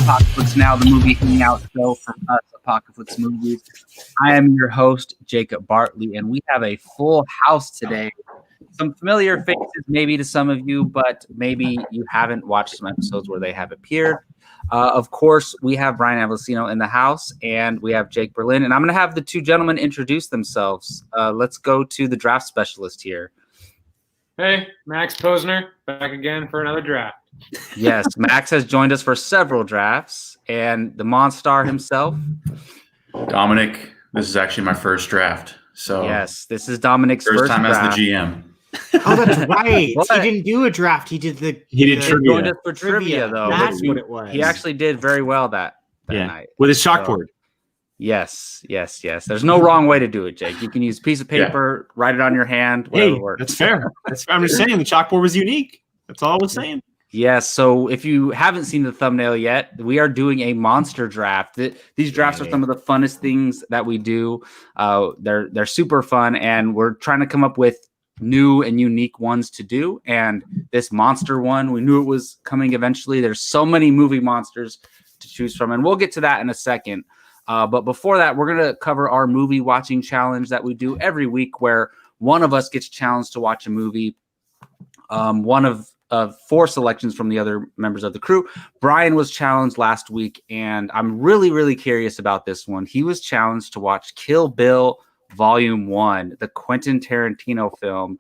Apocaflix Now, the movie hangout show from us, Apocaflix Movies. I am your host, Jacob Bartley, and we have a full house today. Some familiar faces maybe to some of you, but maybe you haven't watched some episodes where they have appeared. Of course, we have Brian Avellino in the house, and we have Jake Berlin, and I'm going to have the two gentlemen introduce themselves. Let's go to the draft specialist here. Hey, Max Posner, back again for another draft. Yes, Max has joined us for several drafts, and the Monstar himself. Dominic, this is actually my first draft. So yes, this is Dominic's first time draft. as the GM. Oh, that's right. What? He didn't do a draft. He did He trivia. joined us for trivia, though. That's what it was. He actually did very well that night. With his chalkboard. Yes. There's no wrong way to do it, Jake. You can use a piece of paper, write it on your hand, whatever works. That's fair. I'm just saying the chalkboard was unique. That's all I was saying. Yes, so if you haven't seen the thumbnail yet, we are doing a monster draft. These drafts are some of the funnest things that we do. They're super fun, and we're trying to come up with new and unique ones to do. And this monster one, we knew it was coming eventually. There's so many movie monsters to choose from, and we'll get to that in a second. But before that, we're going to cover our movie watching challenge that we do every week, where one of us gets challenged to watch a movie. One of four selections from the other members of the crew. Brian was challenged last week, and I'm really, really curious about this one. He was challenged to watch Kill Bill Volume 1, the Quentin Tarantino film.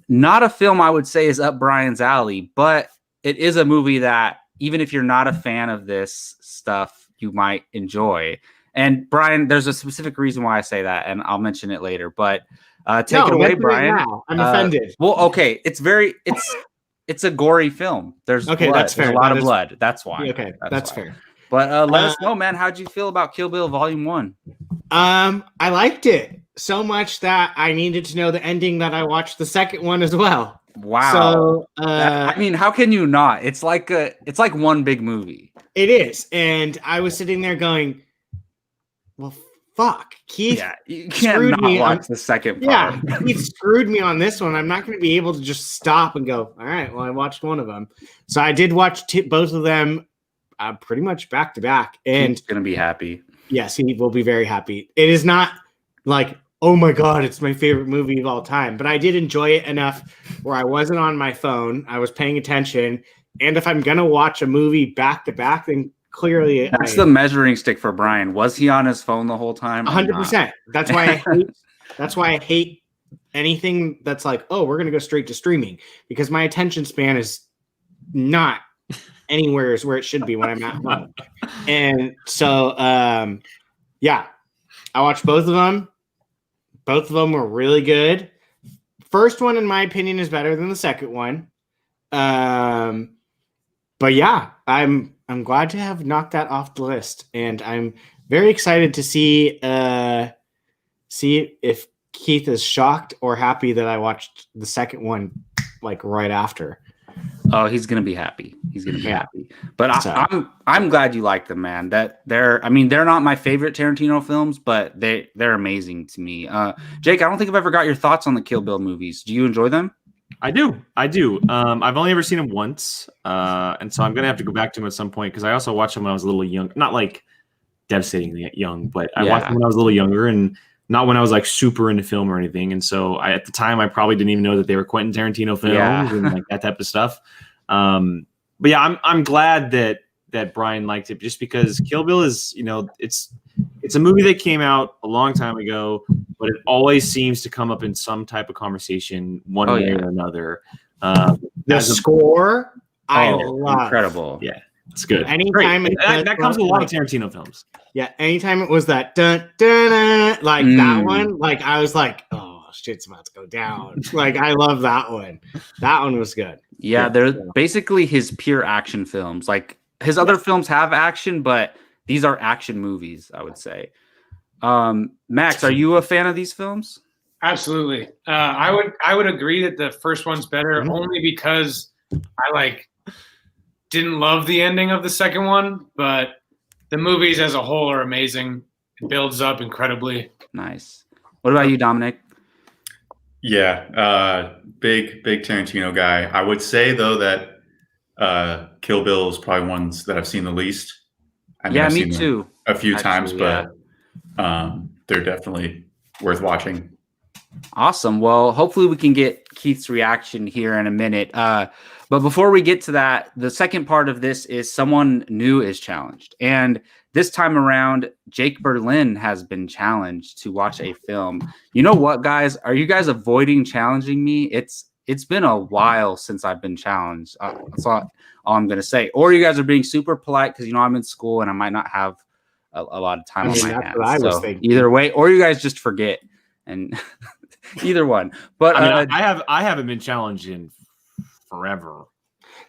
Not a film I would say is up Brian's alley, but it is a movie that, even if you're not a fan of this stuff, you might enjoy. And Brian, there's a specific reason why I say that, and I'll mention it later, but take it away, Brian. Now. I'm offended. Well, okay. It's a gory film. There's blood. That's fair. There's a lot of blood. That's why. Okay, that's fair. But let us know, man. How'd you feel about Kill Bill Volume 1? I liked it so much that I needed to know the ending that I watched the second one as well. Wow. So I mean, how can you not? It's like one big movie. It is, and I was sitting there going, "Well, fuck, Keith." Yeah, you can't not watch the second part. Yeah, he screwed me on this one. I'm not going to be able to just stop and go, all right, well, I watched one of them. So I did watch both of them pretty much back to back. And he's going to be happy. Yes, he will be very happy. It is not like, oh my God, it's my favorite movie of all time. But I did enjoy it enough where I wasn't on my phone. I was paying attention. And if I'm going to watch a movie back to back, then clearly that's the measuring stick for Brian. Was he on his phone the whole time? 100%. That's why I hate anything that's like, oh, we're gonna go straight to streaming, because my attention span is not anywhere is where it should be when I'm at home. And so I watched both of them. Both of them were really good. First one, in my opinion, is better than the second one. But yeah, I'm glad to have knocked that off the list, and I'm very excited to see if Keith is shocked or happy that I watched the second one like right after. Oh, he's gonna be happy. He's gonna be happy. But I'm glad you like them, man. That they're not my favorite Tarantino films, but they're amazing to me. Jake, I don't think I've ever got your thoughts on the Kill Bill movies. Do you enjoy them? I do. I've only ever seen him once, and so I'm gonna have to go back to him at some point, because I also watched him when I was a little young. Not like devastatingly young, but I watched him when I was a little younger, and not when I was like super into film or anything. And so at the time, I probably didn't even know that they were Quentin Tarantino films and like that type of stuff. But yeah, I'm glad that Brian liked it, just because Kill Bill is, it's a movie that came out a long time ago, but it always seems to come up in some type of conversation one way or another. The score, I love. Incredible. Yeah, it's good. Anytime that comes with a lot of Tarantino films. Yeah, anytime it was that dun dun dun, like that one, like I was like, oh shit's about to go down. Like I love that one. That one was good. Yeah, they're basically his pure action films. Like his other films have action, but these are action movies, I would say. Max, are you a fan of these films? Absolutely. I would agree that the first one's better, only because I didn't love the ending of the second one, but the movies as a whole are amazing. It builds up incredibly. Nice. What about you, Dominic? Yeah, big Tarantino guy. I would say though that Kill Bill is probably ones that I've seen the least. I mean, Yeah, I've me seen them too. a few Actually, times, but they're definitely worth watching. Awesome. Well, hopefully we can get Keith's reaction here in a minute. But before we get to that, the second part of this is someone new is challenged. And this time around, Jake Berlin has been challenged to watch a film. You know what, guys? Are you guys avoiding challenging me? It's been a while since I've been challenged. That's all I'm going to say. Or you guys are being super polite because, I'm in school and I might not have a lot of time on my hands. What I was So thinking. either way, or you guys just forget. And either one. But I mean, I haven't been challenged in forever.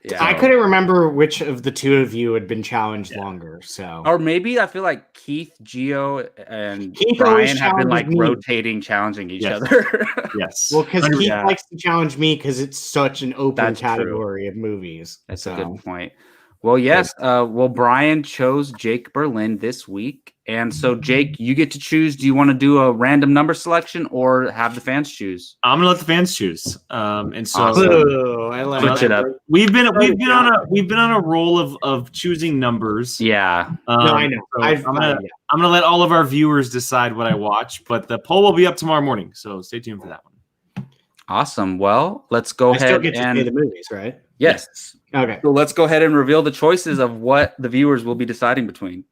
yeah. I couldn't remember which of the two of you had been challenged longer. So, Or maybe I feel like Keith, Gio, and Keith always Brian have been like challenges me. rotating, challenging each Yes. other. Yes. well, because Keith Yeah. likes to challenge me because it's such an open That's true. category of movies. That's so. a good point. Well, yes. Brian chose Jake Berlin this week. And so, Jake, you get to choose. Do you want to do a random number selection or have the fans choose? I'm gonna let the fans choose. And so Awesome. Ooh, I love Switch it up. we've been on a roll of choosing numbers. Yeah. No, I know. So I'm I'm gonna let all of our viewers decide what I watch, but the poll will be up tomorrow morning, so stay tuned for that one. Awesome. Well, let's go I still ahead get to say and the movies, right? yes. Okay. So let's go ahead and reveal the choices of what the viewers will be deciding between.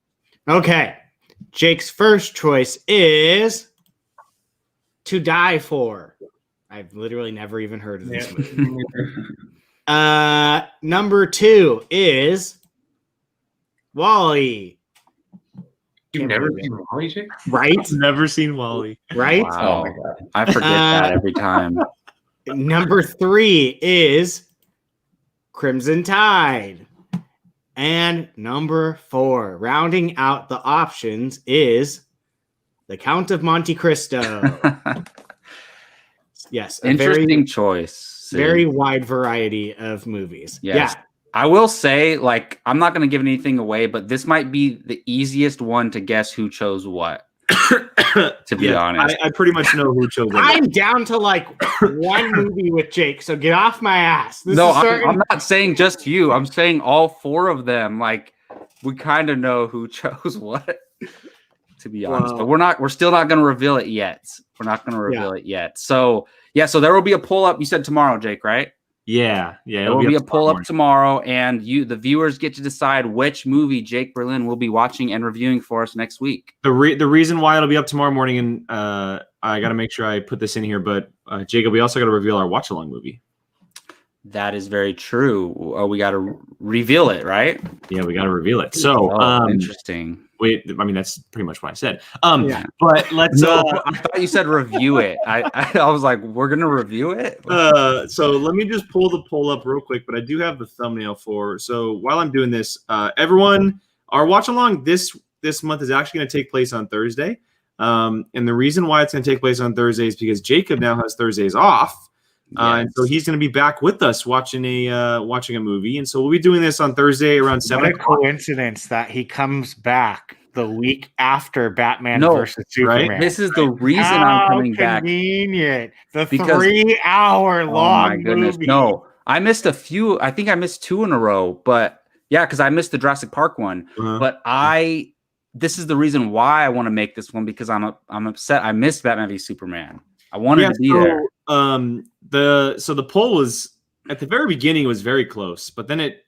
Okay. Jake's first choice is To Die For. I've literally never even heard of this movie. Number 2 is Wall-E. You've never seen Wall-E, Jake? Right? I've never seen Wall-E. Right? Wow. Oh my god. I forget that every time. Number 3 is Crimson Tide. And number 4, rounding out the options, is The Count of Monte Cristo. Yes, a Interesting choice. very wide variety of movies. Yes. Yeah. I will say, like, I'm not going to give anything away, but this might be the easiest one to guess who chose what. To be honest. I pretty much know who chose it. I'm down to like one movie with Jake, so get off my ass. No, is starting- I'm not saying just you. I'm saying all 4 of them. Like, we kind of know who chose what, to be honest. But we're still not going to reveal it yet. We're not going to reveal it yet. So, so there will be a pull up. You said tomorrow, Jake, right? Yeah. There will be a pull up tomorrow, and the viewers get to decide which movie Jake Berlin will be watching and reviewing for us next week. The reason why it'll be up tomorrow morning, and I got to make sure I put this in here, but Jacob, we also got to reveal our watch along movie. That is very true. We got to reveal it, right? Yeah, we got to reveal it. So, interesting. Wait, I mean that's pretty much what I said. Yeah. But let's. No, I thought you said review it. I was like, we're gonna review it. So let me just pull the poll up real quick. But I do have the thumbnail for. So while I'm doing this, everyone, our watch along this month is actually going to take place on Thursday. And the reason why it's going to take place on Thursday is because Jacob now has Thursdays off. And so he's going to be back with us watching a movie, and so we'll be doing this on Thursday around 7 What a o'clock. coincidence that he comes back the week after Batman versus Superman. Right? This is the reason How I'm coming back. convenient. The Because- 3-hour Oh long my goodness! movie. No, I missed a few. I think I missed 2 in a row. But yeah, because I missed the Jurassic Park one. Uh-huh. But this is the reason why I want to make this one, because I'm upset. I missed Batman v Superman. I wanted to be there. The poll was at the very beginning, it was very close, but then it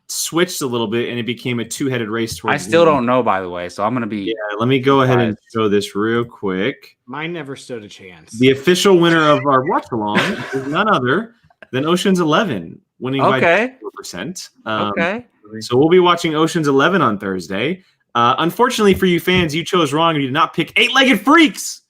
switched a little bit and it became a 2-headed race towards I still don't know, by the way, so I'm gonna be. Yeah, let me go ahead and show this real quick. Mine never stood a chance. The official winner of our watch along is none other than Ocean's 11, winning by 4%. Okay. So we'll be watching Ocean's 11 on Thursday. Unfortunately for you fans, you chose wrong and you did not pick Eight-Legged Freaks.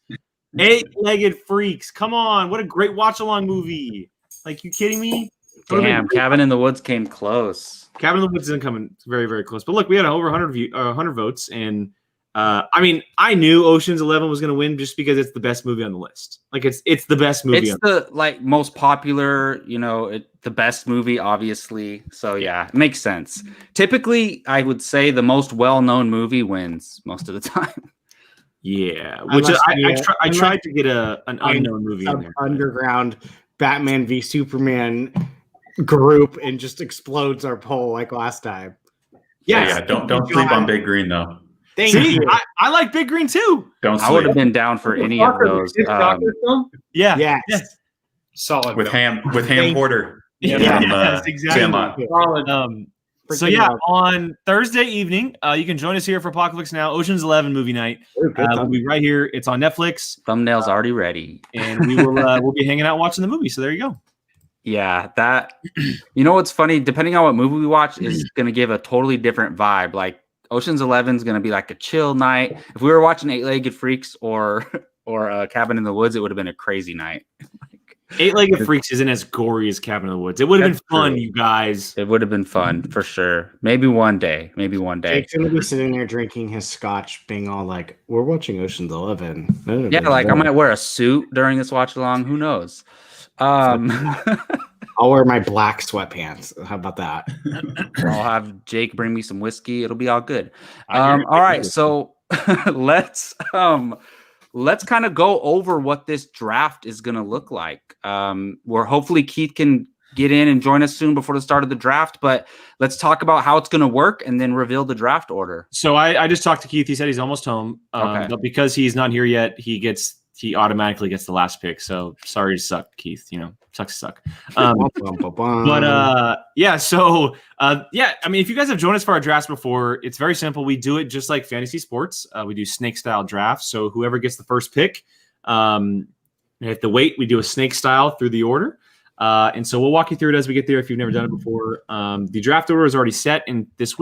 Eight-Legged Freaks. Come on. What a great watch-along movie. Like, you kidding me? Damn, Cabin in the Woods came close. Cabin in the Woods isn't coming very, very close. But look, we had over 100 votes. And, I mean, I knew Ocean's 11 was going to win just because it's the best movie on the list. Like, it's the best movie. It's the most popular, the best movie, obviously. So, yeah, it makes sense. Typically, I would say the most well-known movie wins most of the time. Yeah, which I tried to get an unknown movie in there. Underground Batman v Superman group and just explodes our poll like last time. Yeah. Don't sleep on Big Green though. Thank See, you. I like Big Green too. Don't I would have sleep been down for any of those. Soccer film? Yeah. Yes. Solid. with film. Ham Porter. Yeah. From, Yes, exactly. Sandlot. Solid. So Freaking yeah, love on Thursday evening, you can join us here for Apocaflix Now, Ocean's 11 movie night. it. Good We'll be right here. It's on Netflix, Thumbnail's already ready. and we will we'll be hanging out watching the movie. So there you go. Yeah, that. You know what's funny? Depending on what movie we watch, is going to give a totally different vibe. Like Ocean's 11 is going to be like a chill night. If we were watching Eight-Legged Freaks or Cabin in the Woods, it would have been a crazy night. Eight-Legged Freaks isn't as gory as Cabin in the Woods. It would have been That's fun, true. you guys. It would have been fun for sure. Maybe one day. Jake's gonna be sitting there drinking his scotch, being all like, "We're watching Ocean's 11." Yeah, like I might wear a suit during this watch along. Who knows? I'll wear my black sweatpants. How about that? I'll have Jake bring me some whiskey. It'll be all good. All right, so let's kind of go over what this draft is going to look like. Where hopefully Keith can get in and join us soon before the start of the draft. But let's talk about how it's going to work and then reveal the draft order. So I just talked to Keith. He said he's almost home. Okay. But because he's not here yet, he automatically gets the last pick. So sorry to suck, Keith. Sucks to suck. But yeah, so yeah, I mean, if you guys have joined us for our drafts before, it's very simple. We do it just like fantasy sports. We do snake style drafts. So whoever gets the first pick, if the wait, we do a snake style through the order. And so we'll walk you through it as we get there if you've never done it before. The draft order is already set in this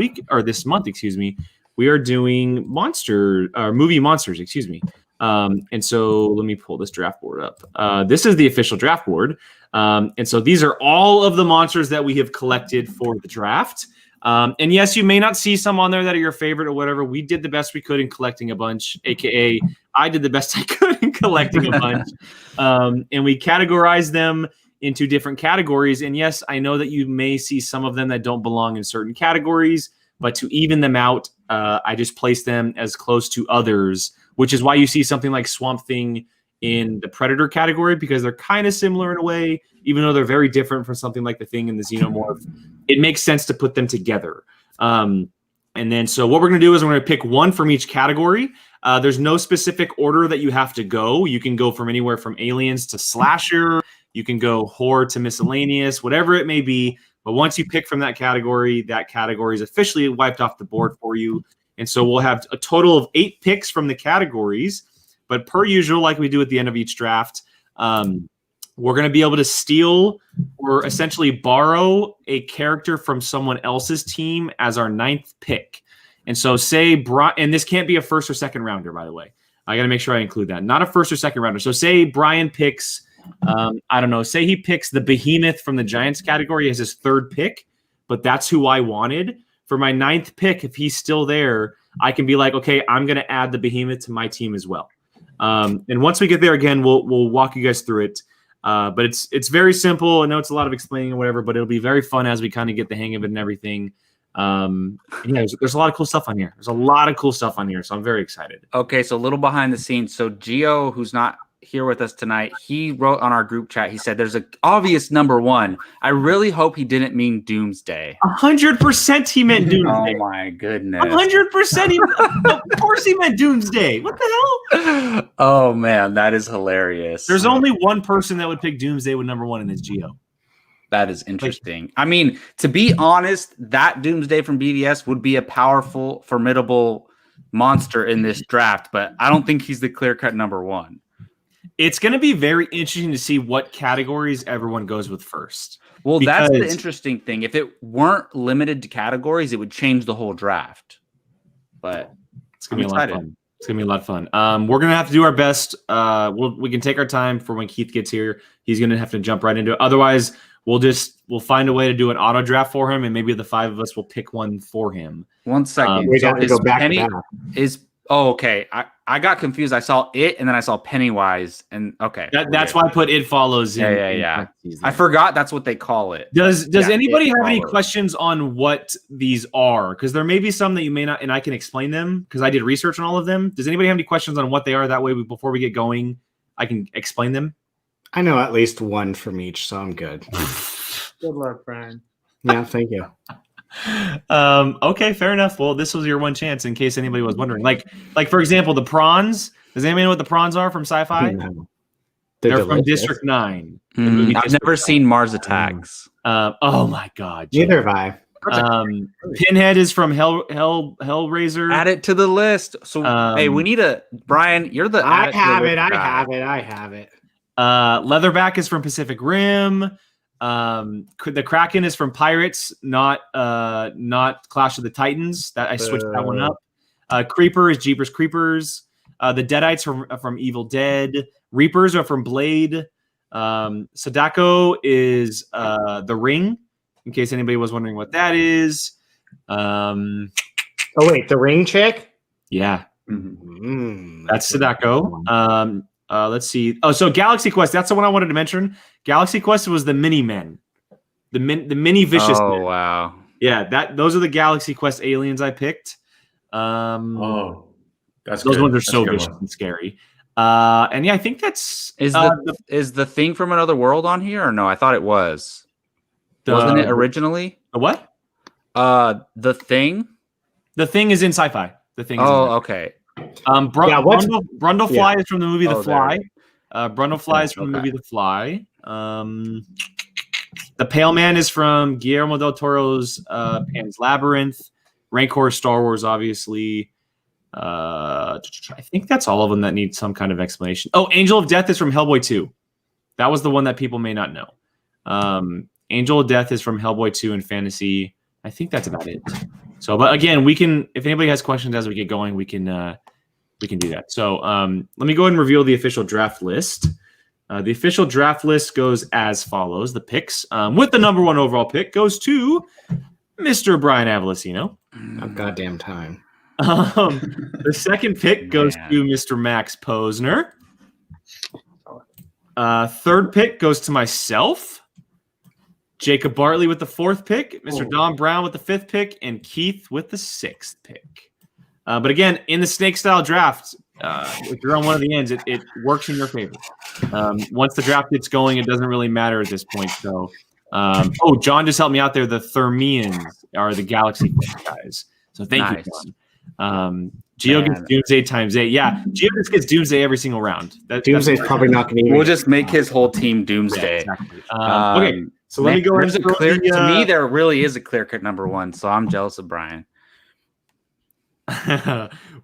month, excuse me. We are doing movie monsters, excuse me. And so let me pull this draft board up. This is the official draft board. And so these are all of the monsters that we have collected for the draft. And yes, you may not see some on there that are your favorite or whatever. We did the best we could in collecting a bunch, AKA I did the best I could in collecting a bunch. And we categorized them into different categories. And yes, I know that you may see some of them that don't belong in certain categories, but to even them out, I just placed them as close to others, which is why you see something like Swamp Thing in the Predator category, because they're kind of similar in a way, even though they're very different from something like the Thing and the Xenomorph. It makes sense to put them together. And then, so what we're going to do is we're going to pick one from each category. There's no specific order that you have to go. You can go from anywhere from aliens to slasher. You can go horror to miscellaneous, whatever it may be. But once you pick from that category is officially wiped off the board for you. And so we'll have a total of 8 picks from the categories. But per usual, like we do at the end of each draft, we're going to be able to steal or essentially borrow a character from someone else's team as our 9th pick. And so and this can't be a first or second rounder, by the way. I got to make sure I include that. Not a first or second rounder. So say Brian picks, I don't know, say he picks the Behemoth from the Giants category as his 3rd pick, but that's who I wanted. For my 9th pick, if he's still there, I can be like, okay, I'm going to add the Behemoth to my team as well. And once we get there again, we'll walk you guys through it. But it's very simple. I know it's a lot of explaining and whatever, but it'll be very fun as we kind of get the hang of it and everything. And yeah, there's a lot of cool stuff on here. So I'm very excited. Okay, so a little behind the scenes. So Gio, who's not here with us tonight, he wrote on our group chat, he said there's an obvious number 1. I really hope he didn't mean Doomsday. 100% he meant Doomsday. Oh my goodness. 100% of course he meant Doomsday. What the hell? Oh man, that is hilarious. There's only one person that would pick Doomsday with number 1, and it's Gio. That is interesting. I mean, to be honest, that Doomsday from BVS would be a powerful, formidable monster in this draft, but I don't think he's the clear-cut number 1. It's going to be very interesting to see what categories everyone goes with first. Well, that's the interesting thing. If it weren't limited to categories, it would change the whole draft. But it's going to be a lot of fun. It's going to be a lot of fun. We're going to have to do our best. We can take our time for when Keith gets here. He's going to have to jump right into it. Otherwise, we'll find a way to do an auto draft for him, and maybe the 5 of us will pick one for him. 1 second. We got to go back to that. Okay. I got confused. I saw it, and then I saw Pennywise, and okay. That's why I put It Follows in. Yeah. I forgot that's what they call it. Does anybody have any questions on what these are? Because there may be some that you may not, and I can explain them because I did research on all of them. Does anybody have any questions on what they are? That way, before we get going, I can explain them. I know at least one from each, so I'm good. Good luck, Brian. Yeah, thank you. Okay, fair enough. Well, this was your one chance in case anybody was wondering. Like for example, the prawns. Does anybody know what the prawns are from Sci-Fi? No. They're from delicious. District 9. The movie I've District never 9. seen Mars Attacks. Oh my god. Jake. Neither have I. Pinhead is from Hellraiser. Add it to the list. So hey, we need a Brian. You're the. I add it to the have list it. I guy. have it. Leatherback is from Pacific Rim. The Kraken is from Pirates, not Clash of the Titans. That I switched that one up. Creeper is Jeepers Creepers. The Deadites from Evil Dead. Reapers are from Blade. Sadako is The Ring, in case anybody was wondering what that is. Oh wait, the ring chick? Yeah. Mm, That's Sadako. Let's see. Oh, so Galaxy Quest. That's the one I wanted to mention. Galaxy Quest was the mini men, the mini vicious. Oh men. wow. Yeah, those are the Galaxy Quest aliens I picked. Oh, that's those good. ones are That's a so good vicious one. and scary. And yeah, I think that's Is the thing from another world on here or no? I thought it was. Wasn't it originally? The what? The thing. The Thing is in Sci-Fi. The Thing. Is in Okay. Brundlefly is from the movie The Oh, Fly. Brundlefly is from the okay. movie The Fly. The Pale Man is from Guillermo del Toro's Pan's Labyrinth. Rancor, Star Wars, obviously. I think that's all of them that need some kind of explanation. Oh, Angel of Death is from Hellboy 2. That was the one that people may not know. Angel of Death is from Hellboy 2 and Fantasy. I think that's about it. So, but again, we can, if anybody has questions as we get going, we can do that. So let me go ahead and reveal the official draft list. The official draft list goes as follows. The picks with the number 1 overall pick goes to Mr. Brian Avalosino. About goddamn time. The second pick goes to Mr. Max Posner. Third pick goes to myself. Jacob Bartley with the 4th pick, Mr. Don Brown with the 5th pick, and Keith with the 6th pick. But again, in the snake style draft, if you're on one of the ends, it works in your favor. Once the draft gets going, it doesn't really matter at this point. So, John just helped me out there. The Thermians are the Galaxy guys. So thank you, John. Geo gets Doomsday times 8. Yeah, Geo just gets Doomsday every single round. Doomsday's probably not going to. We'll just make his whole team Doomsday. Yeah, exactly. Okay, so let me go ahead and clear. To me, there really is a clear cut number 1. So I'm jealous of Brian.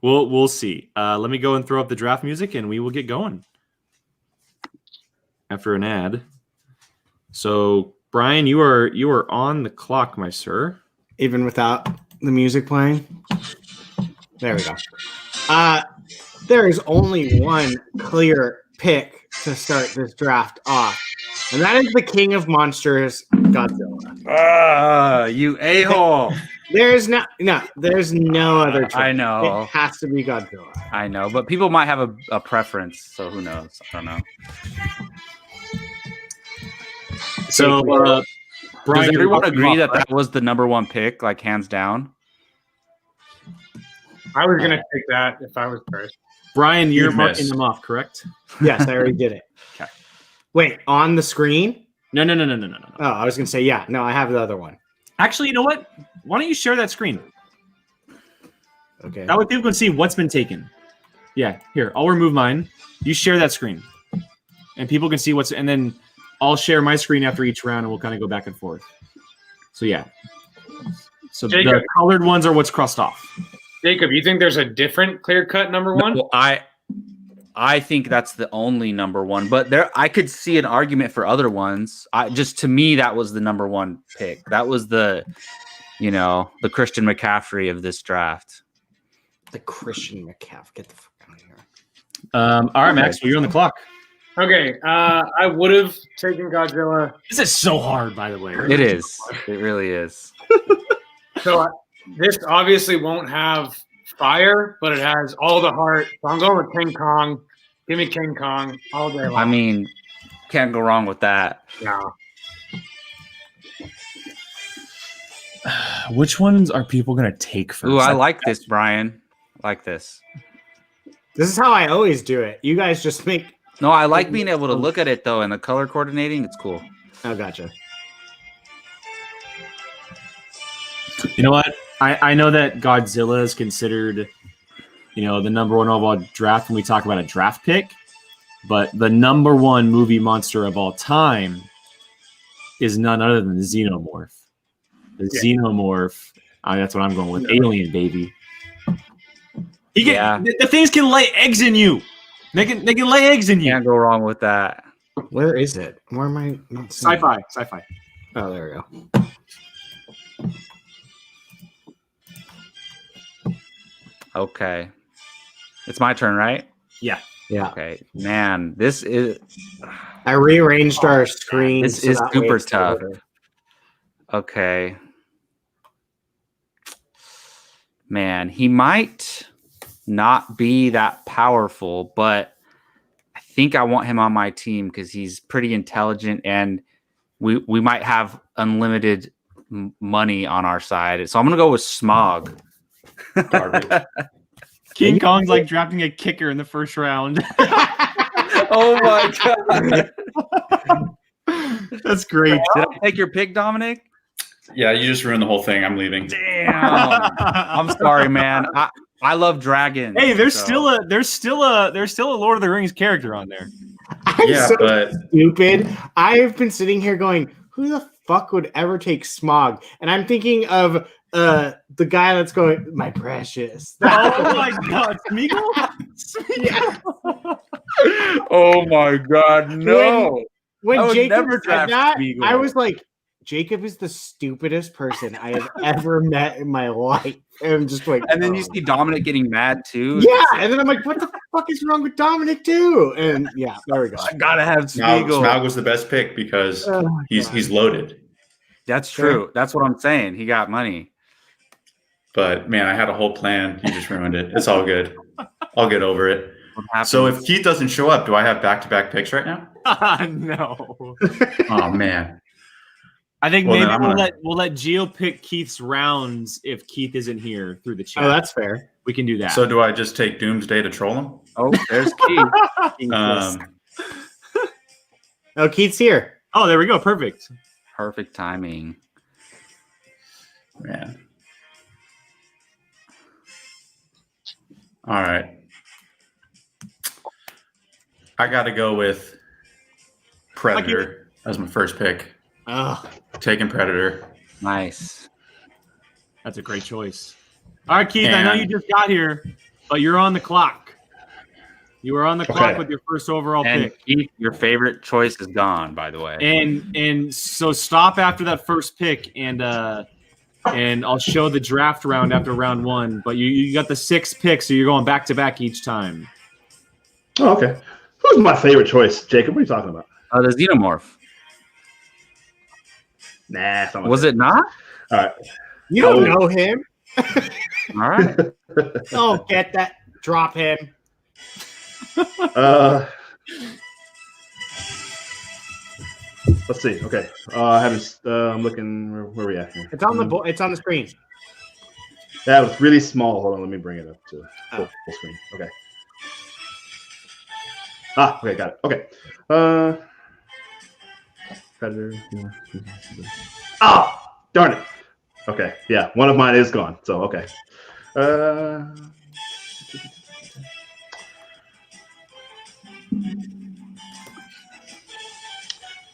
We'll see. Let me go and throw up the draft music, and we will get going after an ad. So, Brian, you are on the clock, my sir. Even without the music playing. There we go. There is only one clear pick to start this draft off, and that is the King of Monsters, Godzilla. You a-hole. There's no other choice. I know. It has to be Godzilla. I know, but people might have a preference, so who knows? I don't know. So, Brian, does everyone agree that was the number 1 pick, like hands down? I was going to pick that if I was first. Brian, you're marking them off, correct? Yes, I already did it. Okay. Wait, on the screen? No. Oh, I was going to say, yeah. No, I have the other one. Actually, you know what? Why don't you share that screen? Okay. That way people can see what's been taken. Yeah, here. I'll remove mine. You share that screen. And people can see what's... And then I'll share my screen after each round, and we'll kind of go back and forth. So, yeah. So Jacob, the colored ones are what's crossed off. Jacob, you think there's a different clear-cut number 1? No, I think that's the only number 1, but I could see an argument for other ones. To me, that was the number 1 pick. That was the Christian McCaffrey of this draft. The Christian McCaffrey. Get the fuck out of here. All right, Max. Well, you're on the clock. Okay, I would have taken Godzilla. This is so hard, by the way. It is. It really is. So this obviously won't have fire, but it has all the heart. So I'm going with King Kong. Give me King Kong all day long. I mean, can't go wrong with that. No. Which ones are people going to take first? Ooh, I like this, Brian. I like this. This is how I always do it. You guys just make... No, I like being able to look at it, though, and the color coordinating. It's cool. Oh, gotcha. You know what? I know that Godzilla is considered, the number one overall draft when we talk about a draft pick, but the number one movie monster of all time is none other than the Xenomorph. The Xenomorph. That's what I'm going with. Alien, baby. The things can lay eggs in you. They can lay eggs in you. Can't go wrong with that. Where is it? Where am I not seeing it? Sci-fi. Oh, there we go. Okay. It's my turn, right? Yeah. Okay. Man, this is I rearranged our screen. This so is that way super it's tough. order. Okay. Man, he might not be that powerful, but I think I want him on my team because he's pretty intelligent and we might have unlimited money on our side. So I'm going to go with Smog. King Kong's like drafting a kicker in the first round. Oh my God. That's great. Did I take your pick, Dominic? Yeah, you just ruined the whole thing. I'm leaving. Damn. I'm sorry, man. I love dragons. Hey, there's still a Lord of the Rings character on there. I'm Yeah, so but stupid. I've been sitting here going, who the fuck would ever take Smog? And I'm thinking of the guy that's going, my precious. Oh my God, Smeagol? Oh my God, no. When I would Jacob never said draft that, Smeagol. I was like, Jacob is the stupidest person I have ever met in my life. And I'm just like, And then you see Dominic getting mad too. yeah, and then I'm like, what the fuck is wrong with Dominic too? And yeah, there we go. I gotta have Smaug Smeagol. was the best pick because Oh, he's loaded. That's true. That's what I'm saying. He got money. But man, I had a whole plan. You just ruined it. It's all good. I'll get over it. What happens? So if Keith doesn't show up, do I have back-to-back picks right now? No. Oh man. I think Well, maybe then we'll let Gio pick Keith's rounds if Keith isn't here through the chat. Oh, that's fair. We can do that. So do I just take Doomsday to troll him? Oh, there's Keith. Oh, Keith's here. Oh, there we go. Perfect. Perfect timing. Man. All right. I got to go with Predator as my first pick. Oh, Taking Predator. Nice. That's a great choice. All right, Keith, I know you just got here, but you're on the clock. You are on the clock with your first overall And pick. Keith, your favorite choice is gone, by the way. And so stop after that first pick, and I'll show the draft round after round one. But you got the 6 picks, so you're going back to back each time. Oh, okay. Who's my favorite choice, Jacob? What are you talking about? The Xenomorph. Nah, it's not my Was favorite. it not? All right. you don't know him. All right. Oh, get that. Drop him. Let's see. Okay. I haven't. I'm looking. Where are we at here? It's on the it's on the screen. That was really small. Hold on. Let me bring it up to full screen. Okay. Okay. Got it. Okay. Predator. Oh, darn it. Okay. Yeah. One of mine is gone. So, okay.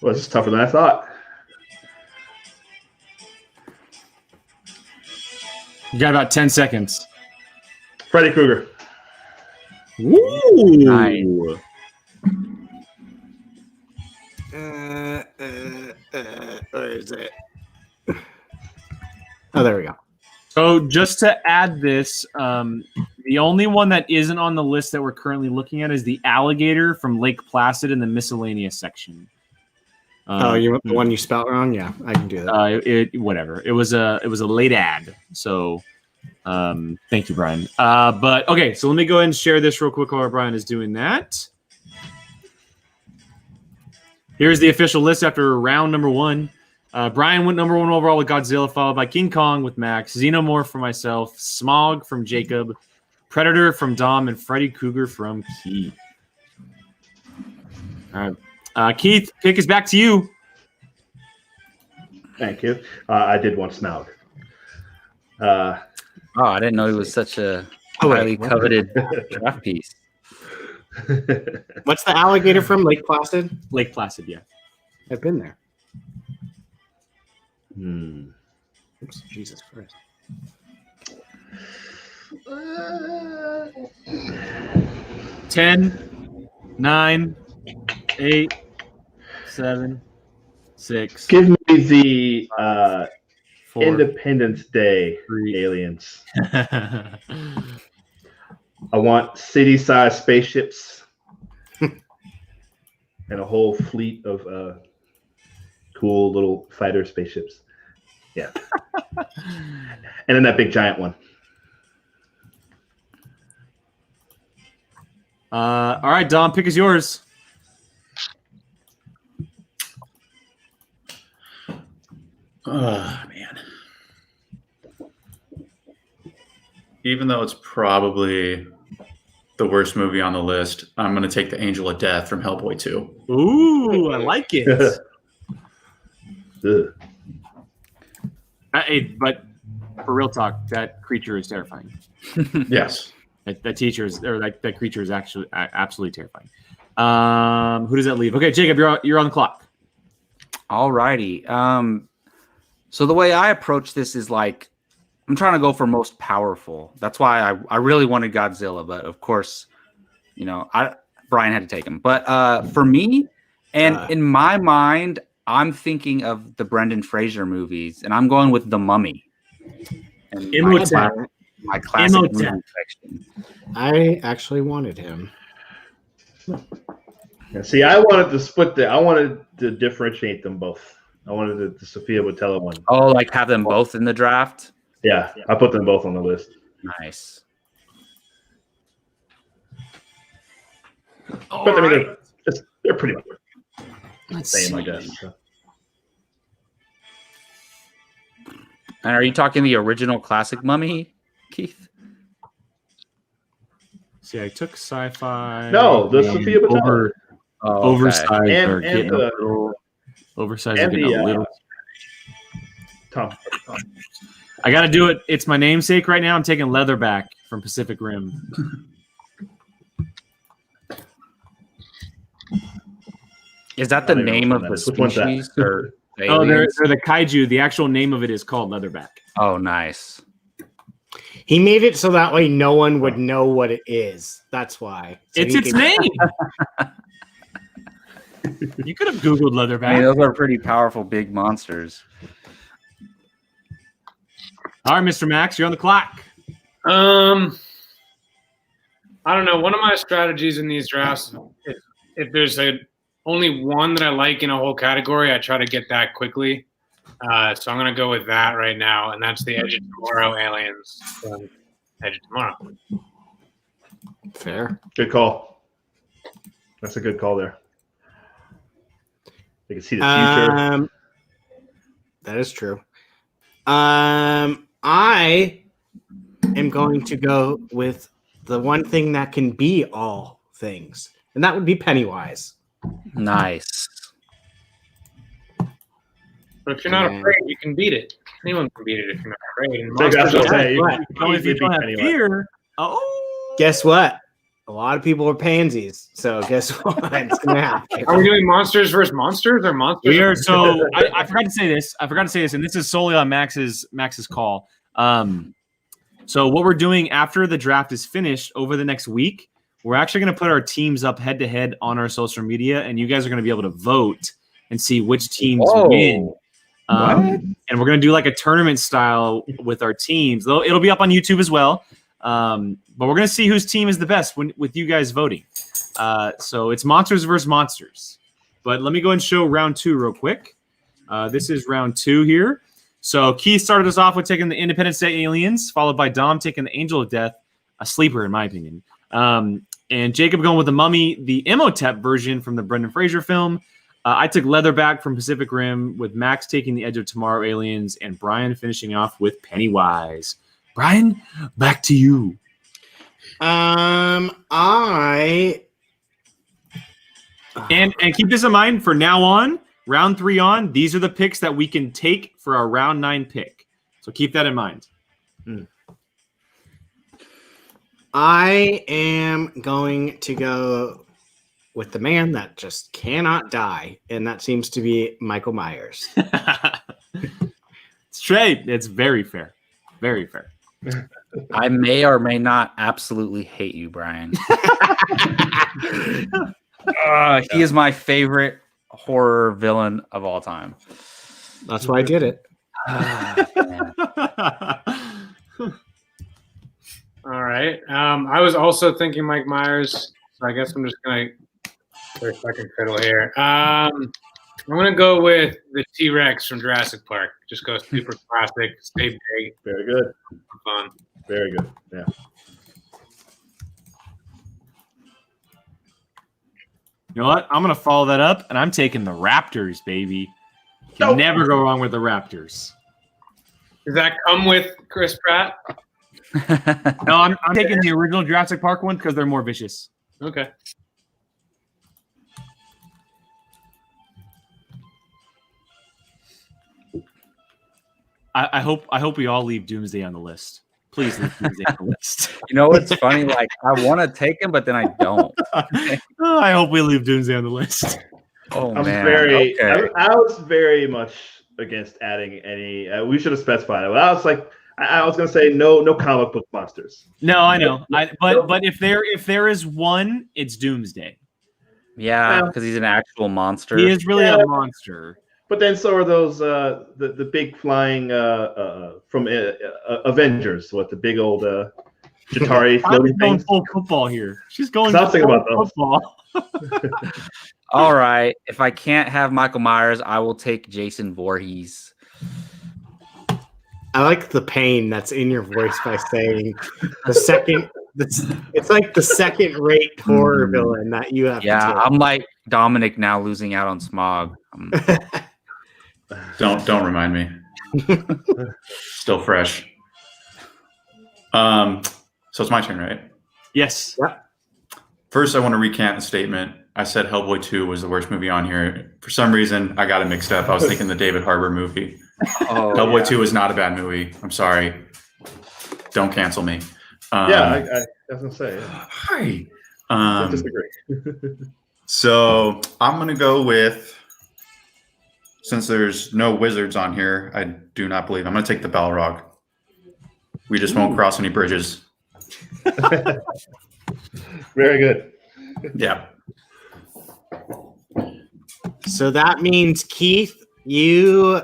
Well, this is tougher than I thought. You got about 10 seconds. Freddy Krueger. Woo! Nice. Where is it? Oh, there we go. So just to add this, the only one that isn't on the list that we're currently looking at is the alligator from Lake Placid in the miscellaneous section. The one you spelled wrong? Yeah, I can do that. Whatever. It was a late ad. So thank you, Brian. But okay, so let me go ahead and share this real quick while Brian is doing that. Here's the official list after round number 1. Brian went number 1 overall with Godzilla, followed by King Kong with Max, Xenomorph for myself, Smog from Jacob, Predator from Dom, and Freddy Krueger from Keith. All right. Keith, pick is back to you. Thank you. I did want Smaug. Uh, Oh, I didn't know he was such a highly coveted draft piece. What's the alligator from Lake Placid? Lake Placid, yeah. I've been there. Oops, Jesus Christ. 10, 9, 8, 7, 6. Give me the 4. Independence Day 3. aliens. I want city-sized spaceships and a whole fleet of cool little fighter spaceships. Yeah. And then that big giant one. All right, Dom, pick is yours. Oh, man. Even though it's probably the worst movie on the list, I'm going to take The Angel of Death from Hellboy 2. Ooh, I like it. Ugh. But for real talk, that creature is terrifying. Yes. That creature is actually absolutely terrifying. Who does that leave? Okay, Jacob, you're on the clock. All righty. So the way I approach this is like I'm trying to go for most powerful. That's why I really wanted Godzilla, but of course, Brian had to take him. But for me, and in my mind, I'm thinking of the Brendan Fraser movies, and I'm going with The Mummy. And my classic movie section. I actually wanted him. Yeah, see, I wanted to split I wanted to differentiate them both. I wanted the Sophia Boutella one. Oh, like have them both in the draft? Yeah, I put them both on the list. Nice. But I mean, they're pretty much the same, I guess. So. And are you talking the original classic Mummy, Keith? See, I took sci-fi. No, the Sophia Boutella. Oversized and, are and getting the, a little. Oversized and are getting the, a little. Tom. I got to do it. It's my namesake right now. I'm taking Leatherback from Pacific Rim. Is that the name of the Which one's that? species? Or Oh, they're the kaiju. The actual name of it is called Leatherback. Oh, nice. He made it so that way no one would know what it is. That's why. So It's its name. You could have Googled Leatherback. I mean, those are pretty powerful big monsters. All right, Mr. Max, you're on the clock. I don't know. One of my strategies in these drafts, if there's only one that I like in a whole category, I try to get that quickly. So I'm going to go with that right now, and that's the Edge of Tomorrow aliens. Edge of Tomorrow. Fair. Good call. That's a good call there. You can see the future. That is true. I am going to go with the one thing that can be all things, and that would be Pennywise. Nice. But if you're not afraid, you can beat it. Anyone can beat it if you're not afraid. And That's what I'm saying. If you don't have fear, Guess what? A lot of people are pansies. So guess what? It's gonna happen. Are we doing monsters versus monsters or monsters? we are. So I forgot to say this. And this is solely on Max's call. So what we're doing after the draft is finished over the next week, we're actually going to put our teams up head to head on our social media, and you guys are going to be able to vote and see which teams win. And we're going to do like a tournament style with our teams. Though it'll be up on YouTube as well. But we're going to see whose team is the best with you guys voting. So it's monsters versus monsters. But let me go and show round 2 real quick. This is round 2 here. So Keith started us off with taking the Independence Day aliens, followed by Dom taking the Angel of Death, a sleeper in my opinion. And Jacob going with the Mummy, the Imhotep version from the Brendan Fraser film. I took Leatherback from Pacific Rim, with Max taking the Edge of Tomorrow aliens, and Brian finishing off with Pennywise. Brian, back to you. And keep this in mind for now on, round 3 on, these are the picks that we can take for our round 9 pick. So keep that in mind. I am going to go with the man that just cannot die, and that seems to be Michael Myers. Straight. It's very fair. Very fair. I may or may not absolutely hate you, Brian. He is my favorite horror villain of all time. That's why I did it. All right. I was also thinking Mike Myers, so I guess I'm just gonna play second fiddle here. I'm gonna go with the T-Rex from Jurassic Park. Just go super classic, stay big, Very good. fun. Very good. Yeah. You know what? I'm going to follow that up, and I'm taking the Raptors, baby. You can never go wrong with the Raptors. Does that come with Chris Pratt? No, I'm taking the original Jurassic Park one because they're more vicious. Okay. I hope we all leave Doomsday on the list. Please leave Doomsday on the list. You know what's funny? Like I want to take him, but then I don't. Oh, I hope we leave Doomsday on the list. Oh I'm man. very. Okay. I was very much against adding any. We should have specified it. I was like, I was gonna say no comic book monsters. No, I know. But if there is one, it's Doomsday. Yeah, because he's an actual monster. He is really a monster. But then so are those the big flying from Avengers. What the big old Jatari floating going things. full football here. She's going So I was thinking about those. football. All right. If I can't have Michael Myers, I will take Jason Voorhees. I like the pain that's in your voice by saying the second. It's like the second-rate horror villain that you have. Yeah, to I'm like Dominic now losing out on Smog. Don't remind me. Still fresh. So it's my turn, right? Yes. First, I want to recant a statement. I said Hellboy 2 was the worst movie on here. For some reason, I got it mixed up. I was thinking the David Harbour movie. Hellboy 2 is not a bad movie. I'm sorry. Don't cancel me. I was gonna say. Yeah. Hi. I disagree. So I'm gonna go with, since there's no wizards on here, I do not believe. I'm gonna take the Balrog. We just won't cross any bridges. Very good. Yeah. So that means, Keith, you,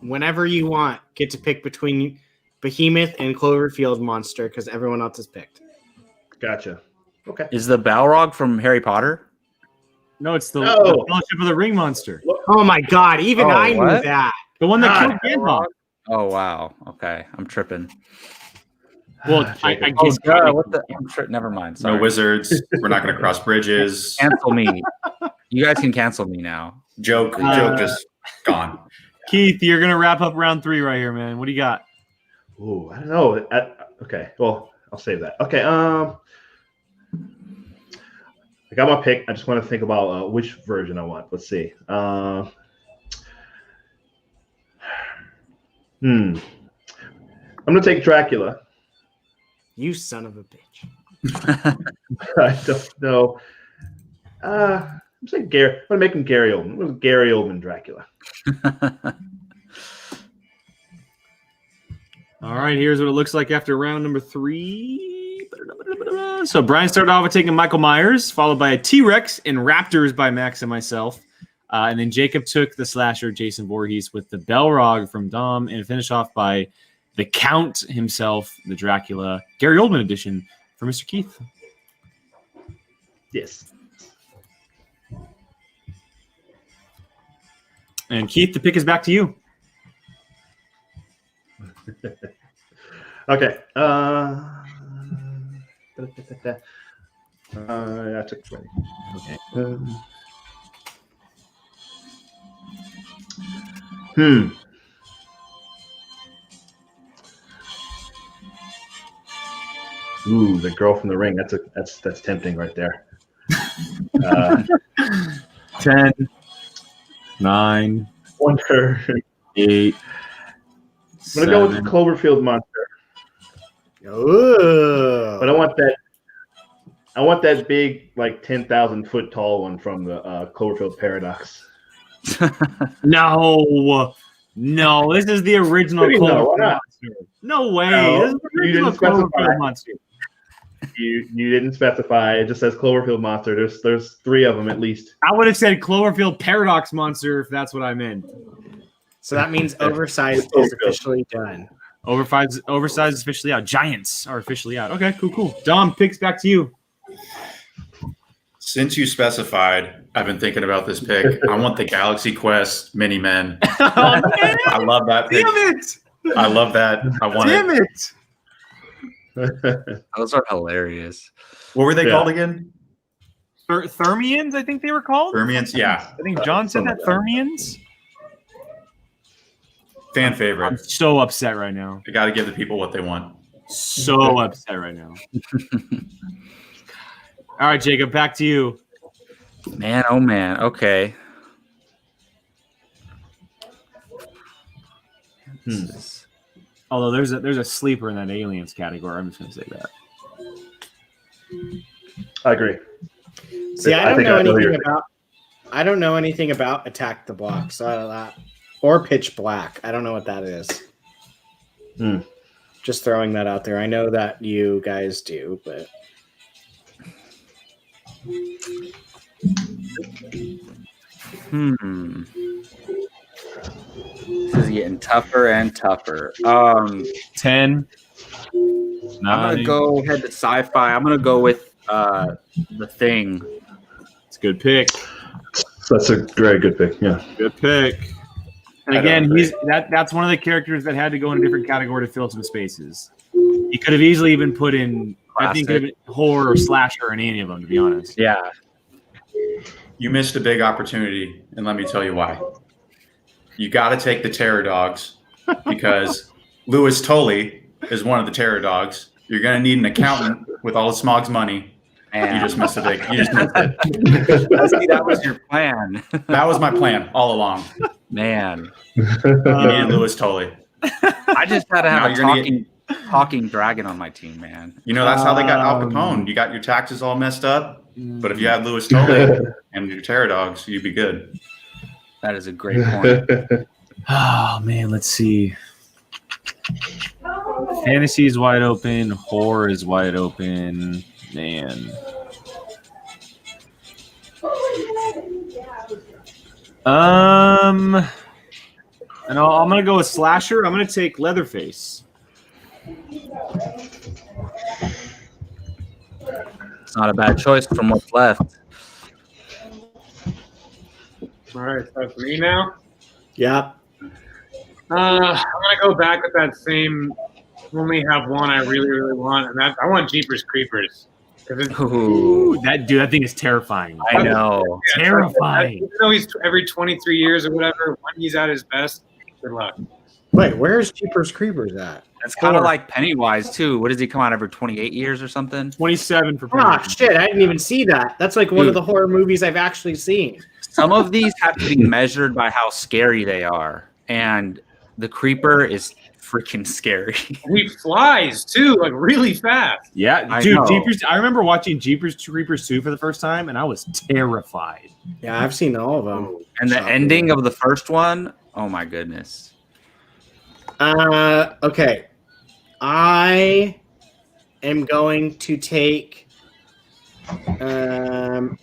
whenever you want, get to pick between Behemoth and Cloverfield Monster because everyone else is picked. Gotcha. Okay. Is the Balrog from Harry Potter? No, it's the No. Fellowship of the Ring monster. Oh my God! Even Oh, I knew what? that. The one that God, killed Gandalf. Oh wow. Okay, I'm tripping. Well, I Oh, guess God, what the? Never mind. Sorry. No wizards. We're not gonna cross bridges. Cancel me. You guys can cancel me now. Joke just gone. Keith, you're gonna wrap up round 3 right here, man. What do you got? Ooh, I don't know. Okay. Well, I'll save that. Okay. I got my pick. I just want to think about which version I want. Let's see. I'm gonna take Dracula. You son of a bitch. I don't know. I'm saying Gary. I'm gonna make him Gary Oldman. It was Gary Oldman Dracula. All right, here's what it looks like after round number 3. So Brian started off with taking Michael Myers, followed by a T-Rex and Raptors by Max and myself. And then Jacob took the slasher Jason Voorhees with the Balrog from Dom, and finished off by the Count himself, the Dracula, Gary Oldman edition for Mr. Keith. Yes. And Keith, the pick is back to you. Okay. I took 20. Okay. Ooh, the girl from the ring. That's tempting right there. 10, 9, Wonder. 8. I'm gonna go with the Cloverfield monster. Ooh. But But I want that big, like 10,000-foot tall one from the Cloverfield Paradox. No, this is the original What do you know? Why Cloverfield not? monster. No way. No, This is the you original didn't specify. Cloverfield monster. You didn't specify. It just says Cloverfield monster. There's 3 of them at least. I would have said Cloverfield Paradox monster if that's what I meant. So that means oversized is officially done. Oversized is officially out. Giants are officially out. Okay, cool. Dom, picks back to you. Since you specified, I've been thinking about this pick. I want the Galaxy Quest Mini Men. Oh, man. I love that pick. Damn it! I love that. I want Damn it! Those are hilarious. What were they called again? Thermians, I think they were called. Thermians, yeah. I think John said that. Thermians. Fan I'm favorite. so upset right now. I got to give the people what they want. So upset right now. All right, Jacob, back to you. Man, oh man. Okay. Although there's a sleeper in that aliens category. I'm just gonna say that. I agree. See, I don't know anything about Attack the Block, so or Pitch Black. I don't know what that is. Just throwing that out there. I know that you guys do, but This is getting tougher and tougher. 10. I'm gonna go ahead to sci-fi. I'm gonna go with The Thing. It's a good pick. That's a very good pick. Yeah. Good pick. And again, that's one of the characters that had to go in a different category to fill some spaces. He could have easily even put in, I think, horror or slasher in any of them, to be honest. Yeah. You missed a big opportunity, and let me tell you why. You got to take the Terror Dogs because Louis Tully is one of the Terror Dogs. You're going to need an accountant with all of Smog's money. You just missed it. You just missed it. See, that was your plan. That was my plan all along. Man. You needed Louis Tully. I just had to have Now a talking dragon on my team, man. You know, that's how they got Al Capone. You got your taxes all messed up, but if you had Louis Tully and your Terror Dogs, you'd be good. That is a great point. Oh, man, let's see. Fantasy is wide open. Horror is wide open. Man. And I'm gonna go with slasher. I'm gonna take Leatherface. It's not a bad choice from what's left. All right, so for me now. yeah. I'm gonna go back with that same. Only have one I really, really want, and I want Jeepers Creepers. Ooh, That thing is terrifying. I know. Terrifying. Even though he's every 23 years or whatever, when he's at his best, good luck. Wait, where's Jeepers Creepers at? It's kind of like Pennywise too. What does he come out every 28 years or something? 27 for Oh Pennywise. shit! I didn't even see that. That's like one of the horror movies I've actually seen. Some of these have to be measured by how scary they are, and the creeper is freaking scary. He flies too, like really fast. Yeah, I dude, know. Jeepers. I remember watching Jeepers Creepers 2 for the first time, and I was terrified. Yeah, I've seen all of them. And the ending of the first one, oh my goodness. Okay. I am going to take the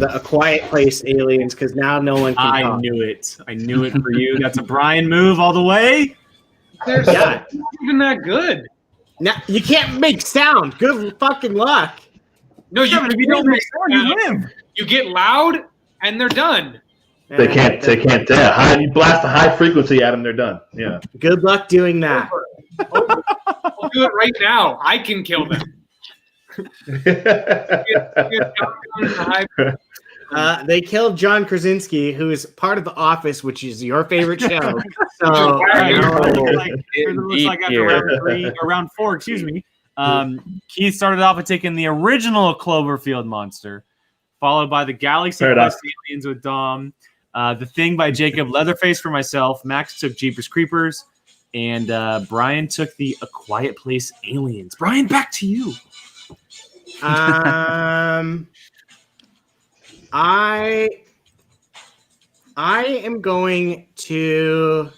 A Quiet Place aliens because now no one can I talk. knew it. I knew it for you. That's a Brian move all the way. They're Yeah. not even that good. Now, you can't make sound. Good fucking luck. No, Yeah, but if you don't make sound, you live. You get loud and they're done. They can't. You blast a high frequency at them, they're done. Yeah. Good luck doing that. I'll do it right now. I can kill them. They killed John Krasinski, who is part of The Office, which is your favorite show. So It looks like after round 3 or round 4, excuse me. Keith started off with taking the original Cloverfield monster, followed by the Galaxy Quest aliens with Dom, The Thing by Jacob, Leatherface for myself. Max took Jeepers Creepers. And Brian took the A Quiet Place Aliens. Brian, back to you. I am going to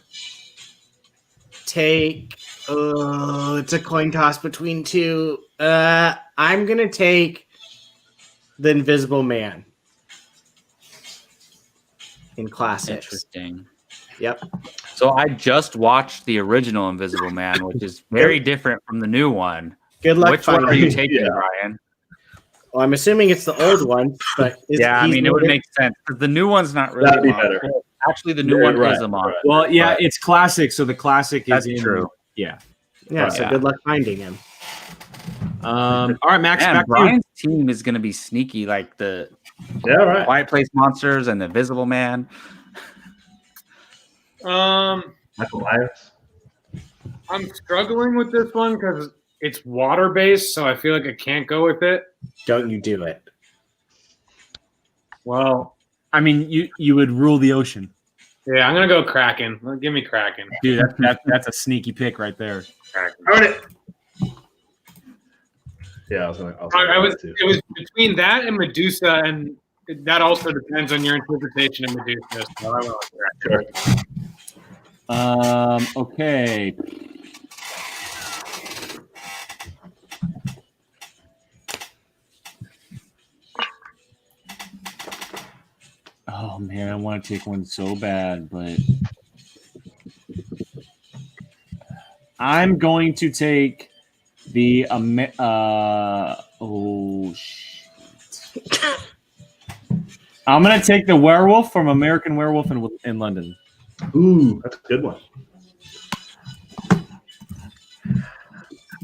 take. Oh, it's a coin toss between two. I'm gonna take The Invisible Man in classics. Interesting. Yep. So I just watched the original Invisible Man, which is very different from the new one. Good luck. Which one are you taking, Yeah. Brian? Well, I'm assuming it's the old one, but I mean, it would make sense because the new one's not really. That'd be a monster. better. Actually, the new one is a monster. Well, yeah, But it's classic, so the classic that's is in. true. Yeah. Yeah. So Yeah. good luck finding him. All right, Max, Man, back to you. Brian's team is going to be sneaky, like the Yeah, all right. Quiet Place Monsters and the Invisible Man. Michael Myers. I'm struggling with this one because it's water based, so I feel like I can't go with it. Don't you do it? Well, I mean, you would rule the ocean. yeah, I'm gonna go Kraken. Give me Kraken. Dude, that's a sneaky pick right there. Kraken. Earn it. Yeah, I was going. It was between that and Medusa, and that also depends on your interpretation of Medusa. So I went with Kraken. Okay. Oh man, I want to take one so bad, but I'm going to take the oh shit. I'm gonna take the werewolf from American Werewolf in London. Ooh, that's a good one.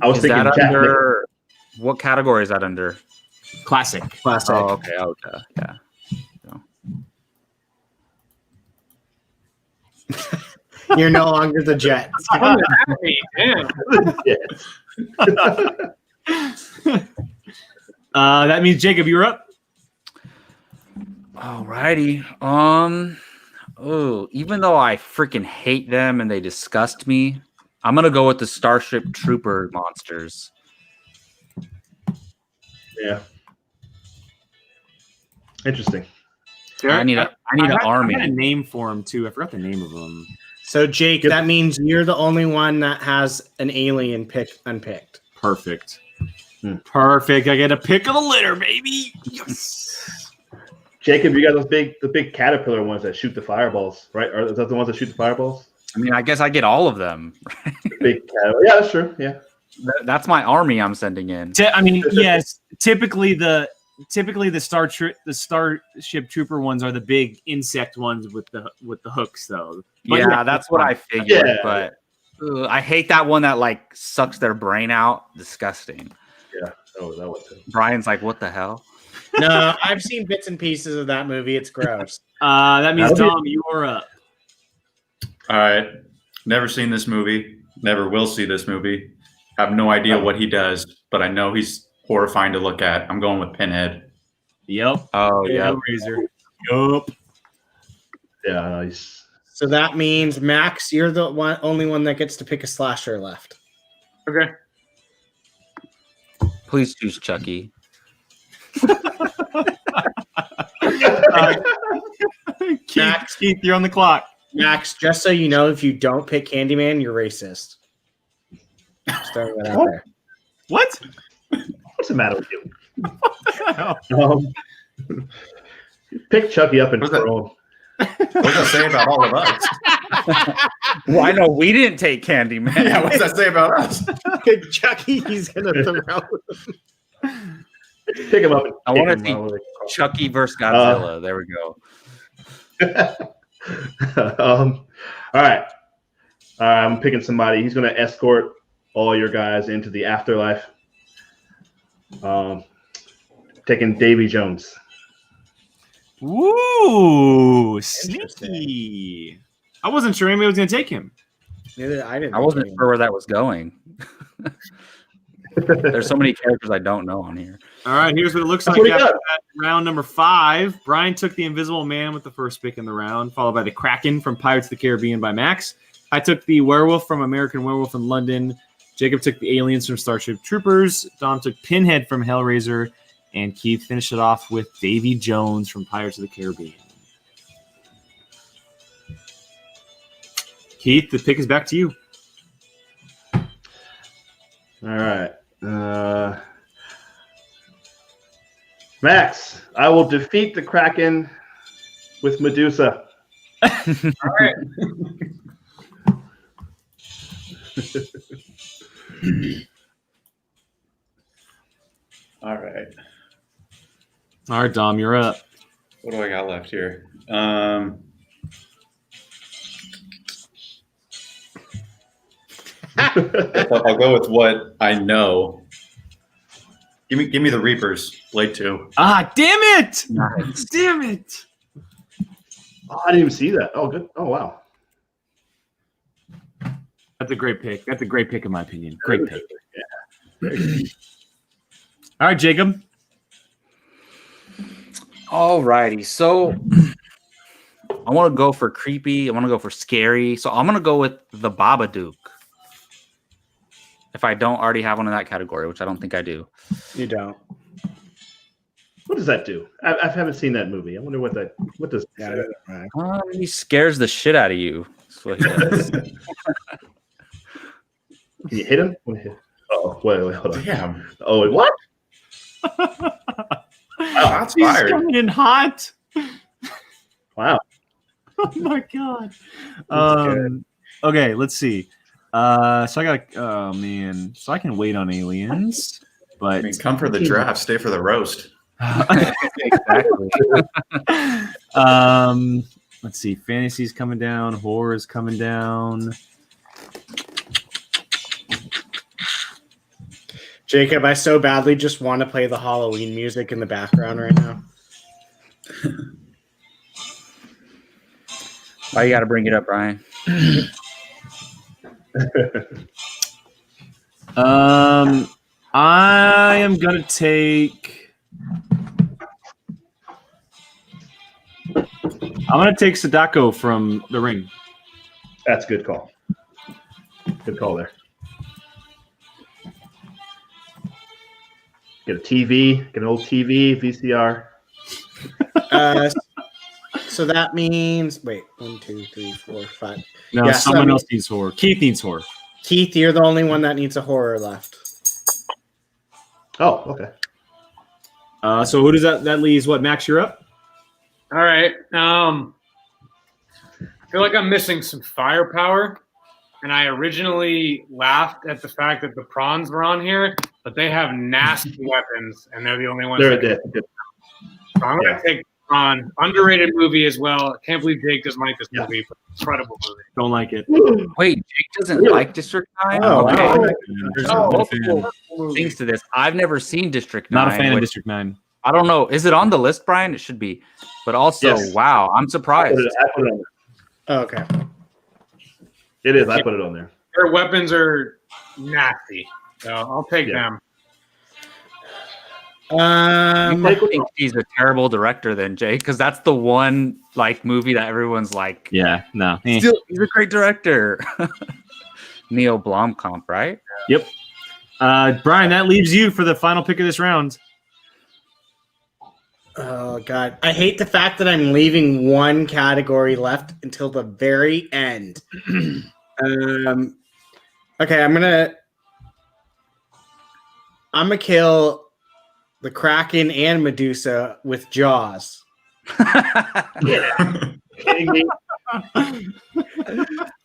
I was Is thinking that Jack under what category is that under? Classic. Classic. Oh, okay, okay, yeah. You're no longer the Jets. Damn. Yes. That means Jacob, you're up. Alrighty. Even though I freaking hate them and they disgust me, I'm gonna go with the Starship Trooper monsters. Yeah. Interesting. I need an army. I had a name for him too. I forgot the name of him. So, Jake, that means you're the only one that has an alien pick unpicked. Perfect. Perfect. I get a pick of the litter, baby. Yes. Jacob, you got the big caterpillar ones that shoot the fireballs, right? Are those the ones that shoot the fireballs? I mean, I guess I get all of them. Big caterpillar. Yeah, that's true. Yeah. That's my army I'm sending in. I mean, yes. Typically the Starship Trooper ones are the big insect ones with the hooks, though. But yeah, that's what I figured. Yeah. But I hate that one that like sucks their brain out. Disgusting. Yeah. Oh, that one too. Brian's like, what the hell? No, I've seen bits and pieces of that movie. It's gross. That means Tom, you are up. All right. Never seen this movie. Never will see this movie. Have no idea what he does, but I know he's horrifying to look at. I'm going with Pinhead. Yep. Oh yeah. Razor. Yup. Yeah, nice. So that means, Max, you're the only one that gets to pick a slasher left. Okay. Please choose Chucky. Keith, you're on the clock. Max, just so you know, if you don't pick Candyman, you're racist. Just throwing that out there. What? What's the matter with you? Pick Chucky up and What's that? throw him. What does that say about all of us? Well, I know we didn't take Candyman. Yeah, what does that say about us? Pick Chucky, he's gonna throw. Pick him up. And I kick wanna him see while Chucky versus Godzilla. There we go. all right. I'm picking somebody. He's going to escort all your guys into the afterlife. Taking Davy Jones. Ooh, sneaky. I wasn't sure anybody was going to take him. I wasn't sure where that was going. There's so many characters I don't know on here. All right, here's what it looks That's like what he after got. that round number 5. Brian took the Invisible Man with the first pick in the round, followed by the Kraken from Pirates of the Caribbean by Max. I took the werewolf from American Werewolf in London. Jacob took the aliens from Starship Troopers. Dom took Pinhead from Hellraiser. And Keith finished it off with Davy Jones from Pirates of the Caribbean. Keith, the pick is back to you. All right. Max, I will defeat the Kraken with Medusa. All right. All right. All right, Dom, you're up. What do I got left here? I'll go with what I know. Give me the Reapers, Blade 2. Ah, damn it! Nice. Damn it! Oh, I didn't even see that. Oh, good. Oh, wow. That's a great pick. That's a great pick, in my opinion. Great pick. Yeah. All right, Jacob. All righty. So I want to go for creepy. I want to go for scary. So I'm going to go with the Babadook. If I don't already have one in that category, which I don't think I do. You don't. What does that do? I haven't seen that movie. I wonder what does. Yeah, He scares the shit out of you. That's what he does. Can you hit him? Oh, wait, hold on. Damn. Oh, wait, what? Shots He's fired. coming in hot. Wow. Oh my god. Okay, let's see. So I got. Oh man. So I can wait on aliens, but I mean, come for the draft, stay for the roast. Exactly. Let's see. Fantasy's coming down. Horror's coming down. Jacob, I so badly just want to play the Halloween music in the background right now. Why you got to bring it up, Brian? I am gonna take. I'm gonna take Sadako from The Ring. That's a good call. Good call there. Get a TV, get an old TV, VCR. So that means, wait, 1, 2, 3, 4, 5. No, Yeah, someone so- else needs horror. Keith needs horror. Keith, you're the only one that needs a horror left. Oh, okay. So who does that leaves? What, Max? You're up. All right. I feel like I'm missing some firepower, and I originally laughed at the fact that the prawns were on here, but they have nasty weapons, and they're the only ones. They're that dead. So I'm gonna take prawn. Underrated movie as well. I can't believe Jake doesn't like this movie, but incredible movie. Don't like it. Wait, Jake doesn't Really? like District 9? Oh, Okay. wow. Not a fan. Things to this. I've never seen District 9. Not a fan of which- District 9. I don't know. Is it on the list, Brian? It should be. But also, Yes. wow, I'm surprised. I put it on there. Oh, okay. It is. I put it on there. Their weapons are nasty, so I'll take them. You might Take- think he's a terrible director then, Jake, because that's the one like movie that everyone's like, Yeah, no. still, he's a great director. Neil Blomkamp, right? Yep. Brian, that leaves you for the final pick of this round. Oh, God. I hate the fact that I'm leaving one category left until the very end. Okay, I'm gonna kill the Kraken and Medusa with Jaws. Kidding me?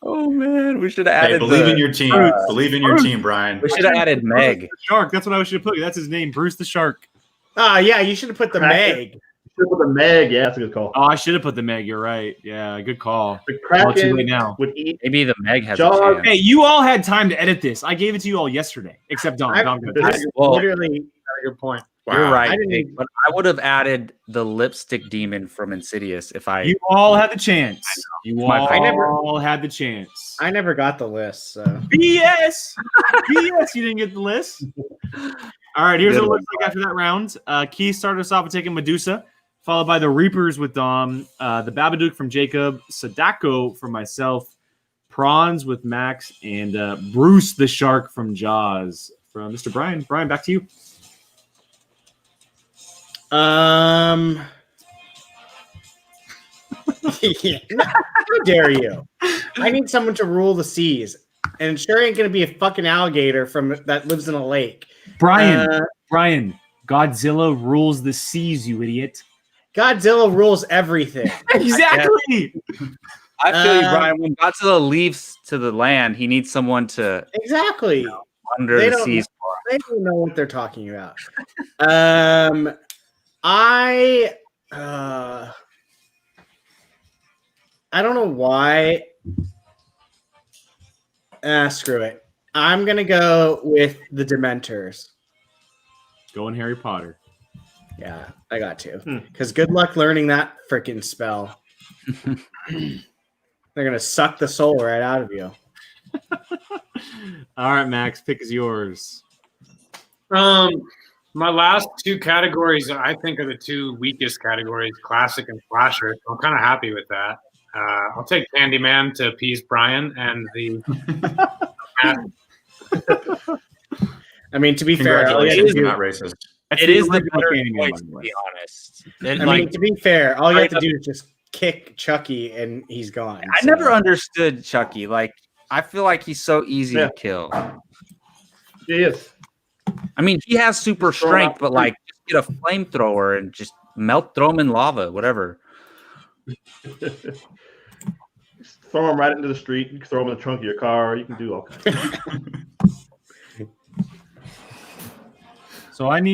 Oh man, we should have Hey, added. believe the- in your team. Believe in your team, Brian. We should have added Meg. The Shark. That's what I should have put. That's his name, Bruce the Shark. Ah, yeah, you should have put the Kraken. Meg. Should put the Meg. Yeah, that's a good call. Oh, I should have put the Meg. You're right. Yeah, good call. The Well, too Kraken late now. would eat. Maybe the Meg has Jaws. a chance. Hey, you all had time to edit this. I gave it to you all yesterday, except Dom. Dom did. Well, Literally, Good point. you're right, I didn't Jake, even- but I would have added the lipstick demon from Insidious if I. You all had the chance. You My all fault. had the chance. I never got the list, so. BS. BS. You didn't get the list. All right. Here's Good what it one. looks like after that round. Keith started us off with taking Medusa, followed by the Reapers with Dom, the Babadook from Jacob, Sadako from myself, Prawns with Max, and Bruce the Shark from Jaws from Mr. Brian. Brian, back to you. How dare you? I need someone to rule the seas, and it sure ain't gonna be a fucking alligator that lives in a lake. Brian, Godzilla rules the seas, you idiot. Godzilla rules everything. Exactly. I feel you, Brian. When Godzilla leaves to the land, he needs someone to Exactly under the seas. They don't know what they're talking about. I don't know why. Screw it. I'm gonna go with the Dementors. Going Harry Potter. Yeah, I got to. Because good luck learning that freaking spell. They're gonna suck the soul right out of you. All right, Max, pick is yours. My last two categories, I think, are the two weakest categories: classic and slasher. I'm kind of happy with that. I'll take Candyman to appease Brian and the. I mean, to be fair, congratulations, not racist. It is the better choice, to be honest. To be fair, all you have to do is just kick Chucky and he's gone. I never understood Chucky. Like, I feel like he's so easy to kill. He is. I mean, he has super strength, but like, just get a flamethrower and just throw him in lava, whatever. Just throw him right into the street. You can throw him in the trunk of your car. You can do all kinds of So I'm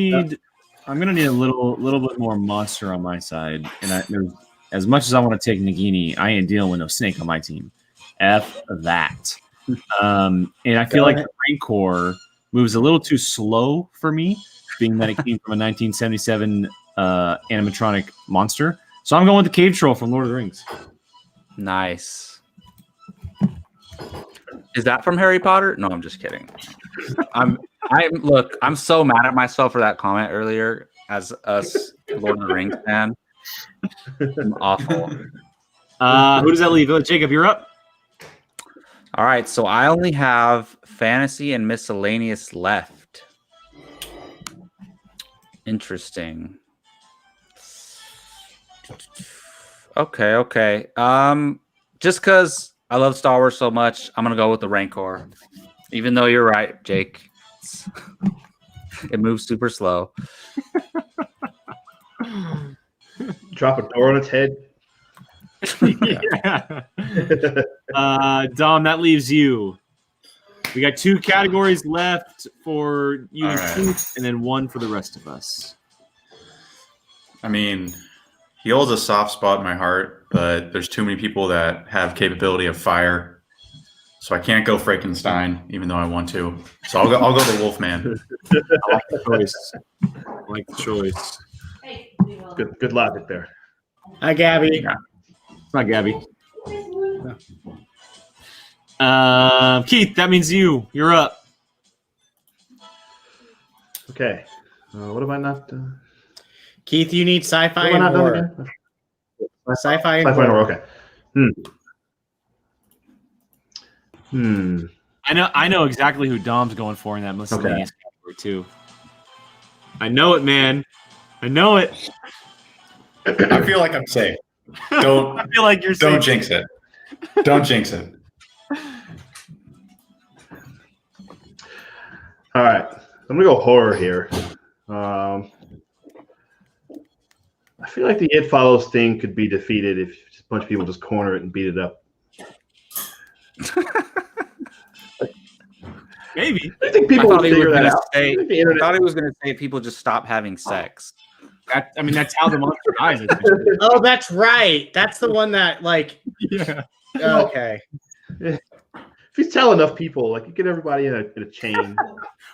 gonna need a little bit more monster on my side, and as much as I want to take Nagini, I ain't dealing with no snake on my team. F that. And I feel like the Rancor moves a little too slow for me, being that it came from a 1977 animatronic monster. So I'm going with the Cave Troll from Lord of the Rings. Nice. Is that from Harry Potter? No, I'm just kidding. I'm so mad at myself for that comment earlier as us Lord of the Rings fan. I'm awful. Who does that leave? Jacob, you're up. All right, so I only have fantasy and miscellaneous left. Interesting. Okay. Just because I love Star Wars so much, I'm gonna go with the Rancor. Even though you're right, Jake. It moves super slow. Drop a door on its head. Yeah. Dom, that leaves you. We got two categories left for you and Keith, and then one for the rest of us. I mean, he holds a soft spot in my heart, but there's too many people that have capability of fire, so I can't go Frankenstein, even though I want to. So I'll go the Wolfman. I like the choice. Good logic there. Hi, Gabby. Yeah. It's not Gabby. Keith, that means you're up. Okay. What have I not? Keith, you need sci-fi and horror. Sci-fi and horror. Okay. I know exactly who Dom's going for in that miscellaneous category too. I know it, man. I know it. I feel like I'm safe. Don't. I feel like you're safe. Don't jinx it. Don't jinx it. All right. I'm gonna go horror here. I feel like the It Follows thing could be defeated if a bunch of people just corner it and beat it up. Maybe. I think people will figure that out. I thought he was going to say people just stop having sex. That's how the monster dies. Oh, that's right. That's the one that, like, yeah. Okay. If you tell enough people, like, you get everybody in a chain.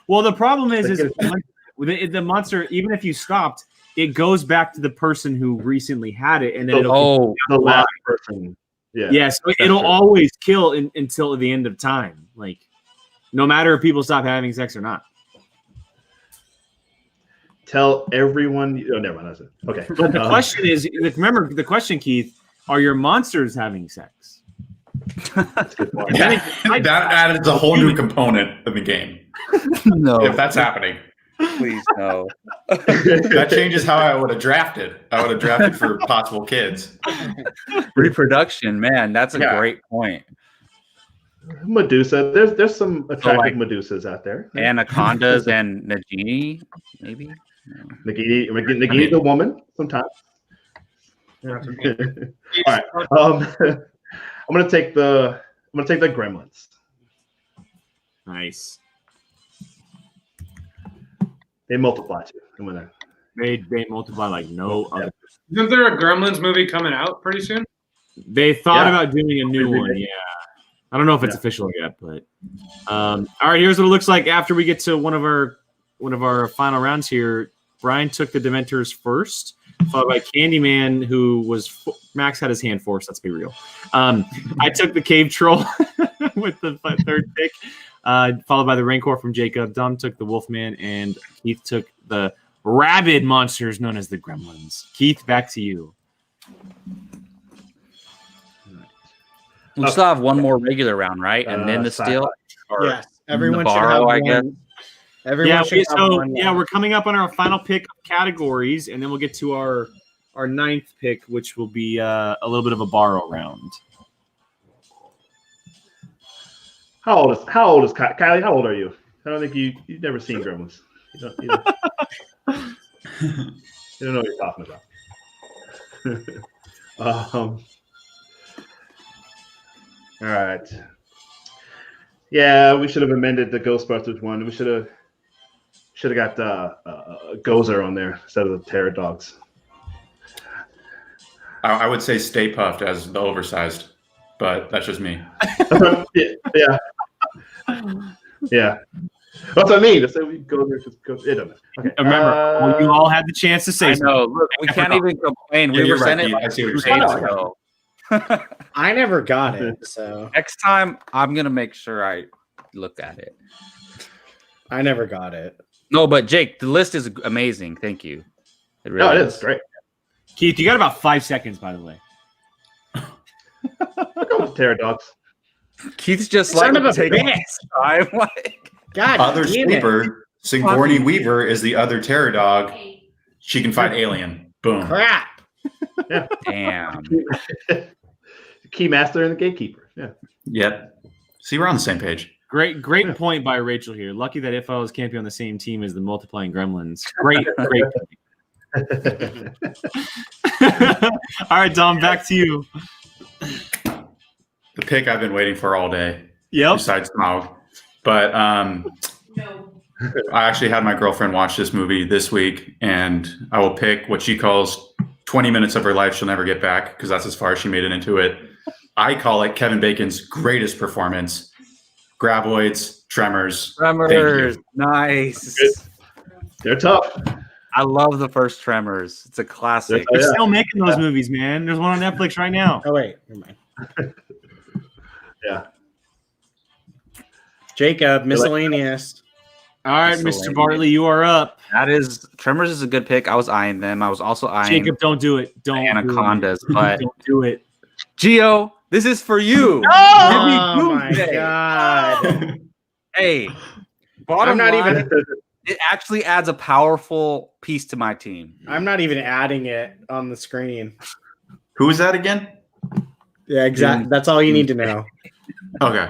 Well, the problem is the monster, even if you stopped, it goes back to the person who recently had it, and then the last person. Yeah. Yeah, so it'll always kill until the end of time. Like, no matter if people stop having sex or not. Tell everyone. Oh, never mind. That's it. Okay. But the question is, remember the question, Keith, are your monsters having sex? That's a good point. Yeah, that added a whole new component of the game. No, If that's happening, please no. that changes how I would have drafted. I would have drafted for possible kids. Reproduction, man, that's a great point. Medusa. There's some attractive Medusas out there. Anacondas and Nagini, maybe. No. Nagini the woman sometimes. Yeah. All right. I'm gonna take the Gremlins. Nice. They multiply too. Come on there. They multiply like no other. Isn't there a Gremlins movie coming out pretty soon? They thought about doing a new one. Yeah. I don't know if it's official yet, but all right. Here's what it looks like after we get to one of our final rounds here. Brian took the Dementors first, followed by Candyman, who was Max had his hand forced. Let's be real. I took the Cave Troll with the third pick, followed by the Rancor from Jacob. Dom took the Wolfman, and Keith took the rabid monsters known as the Gremlins. Keith, back to you. We still have one more regular round, right? And then the steal. Yes, everyone should borrow, have I guess. one. Everyone should have one. We're coming up on our final pick of categories, and then we'll get to our ninth pick, which will be a little bit of a borrow round. How old is Kylie? How old are you? I don't think you've never seen Gremlins. You don't know what you're talking about. All right. Yeah, we should have amended the Ghostbusters one. We should have got Gozer on there instead of the Terror Dogs. I would say Stay Puffed as the oversized, but that's just me. Yeah. That's what I mean. So we go there. Just go. It doesn't. Okay. Remember, you all had the chance to say. I know. Look, we can't even complain. Yeah, We were sent right, it I see what you're 2 saying. days ago. I never got it, so Next time, I'm gonna make sure I look at it. I never got it. No, but Jake, the list is amazing. Thank you. It really it is great. Keith, you got about 5 seconds, by the way. Go with Terror Dogs. Keith's just Son like of a taking bitch. his time. Like, God, Other damn it. sleeper, Sigourney Weaver is the other Terror Dog. She can fight Alien. Boom. Crap. damn. Keymaster and the Gatekeeper. Yeah. Yep. See, we're on the same page. Great point by Rachel here. Lucky that FLs can't be on the same team as the multiplying gremlins. Great point. All right, Dom, back to you. The pick I've been waiting for all day. Yep. Besides Smaug. But I actually had my girlfriend watch this movie this week, and I will pick what she calls 20 minutes of her life she'll never get back, because that's as far as she made it into it. I call it Kevin Bacon's greatest performance. Graboids, Tremors. Tremors. Nice. They're tough. I love the first Tremors. It's a classic. They're still making those movies, man. There's one on Netflix right now. Oh, wait. Never mind. Yeah. Jacob, miscellaneous. All right, Mr. Bartley, you are up. Tremors is a good pick. I was eyeing them. I was also eyeing Jacob, don't do it. Don't Anacondas, but don't do it. Gio, this is for you. Oh my God. Hey, bottom I'm not line, even. it actually adds a powerful piece to my team. I'm not even adding it on the screen. Who is that again? Yeah, exactly. That's all you need to know. Okay.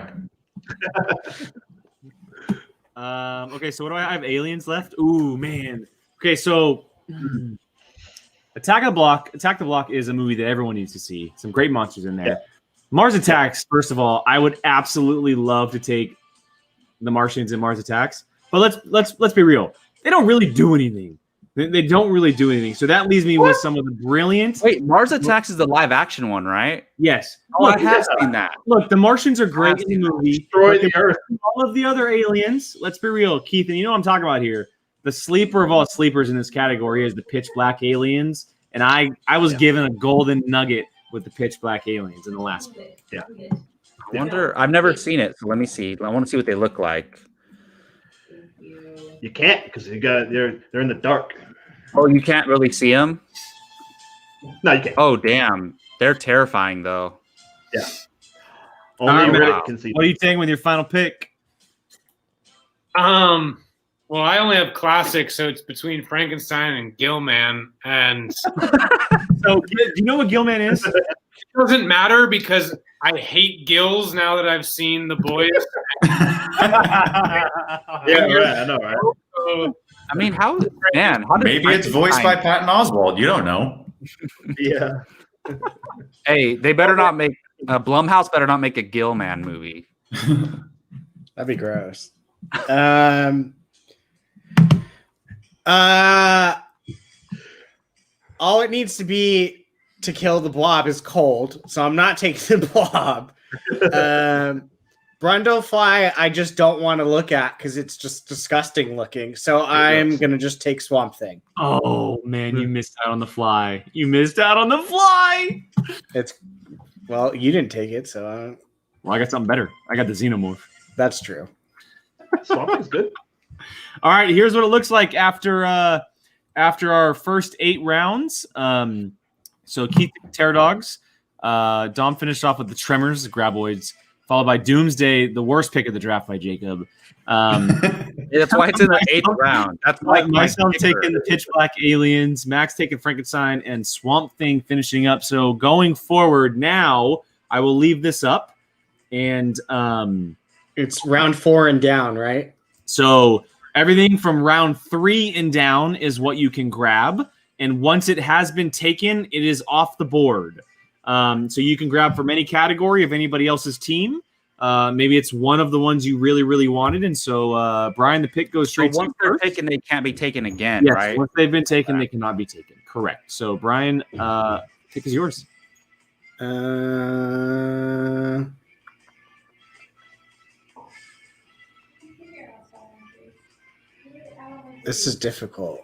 Okay, so what do I have? Aliens left? Ooh, man. Okay, so Attack the Block is a movie that everyone needs to see. Some great monsters in there. Yeah. Mars Attacks, first of all, I would absolutely love to take the Martians in Mars Attacks. But let's be real. They don't really do anything. They don't really do anything. So that leaves me with some of the brilliant. Wait, Mars Attacks is the live action one, right? Yes. Oh, I have seen that. Look, the Martians are great in the movie. Destroy the Earth. All of the other aliens, let's be real, Keith, and you know what I'm talking about here. The sleeper of all sleepers in this category is the Pitch Black aliens. And I was given a golden nugget with the Pitch Black aliens in the last one. Yeah. I wonder. I've never seen it, so let me see. I want to see what they look like. You can't, because they're in the dark. Oh, you can't really see them? No, you can't. Oh, damn. They're terrifying, though. Yeah. Only Reddit can see. What are you taking with your final pick? Well, I only have classics, so it's between Frankenstein and Gilman. And So, do you know what Gilman is? it doesn't matter because I hate Gills now that I've seen The Boys. Yeah, right. I know, right? So, I mean, how did Maybe it's voiced by Patton Oswalt. You don't know. Yeah. Hey, they better not make Blumhouse better not make a Gilman movie. That'd be gross. All it needs to be to kill the blob is cold, so I'm not taking the blob. Brundlefly, I just don't want to look at because it's just disgusting looking. So I'm gonna just take Swamp Thing. Oh man, you missed out on the fly. You missed out on the fly. Well, you didn't take it, so Well, I got something better. I got the Xenomorph. that's true. Swamp is good. All right, here's what it looks like after our first 8 rounds. So Keith Terror Dogs. Dom finished off with the Tremors, the Graboids, followed by Doomsday, the worst pick of the draft by Jacob. That's why it's in the 8th round. That's like myself taking the Pitch Black Aliens, Max taking Frankenstein, and Swamp Thing finishing up. So going forward now, I will leave this up. And It's round 4 and down, right? so everything from round 3 and down is what you can grab. And once it has been taken, it is off the board. So you can grab from any category of anybody else's team. Maybe it's one of the ones you really, really wanted. And so, Brian, the pick goes straight So to once you they're first. taken, they can't be taken again, Yes, right? once they've been taken, they cannot be taken. Correct. So, Brian, pick is yours. This is difficult.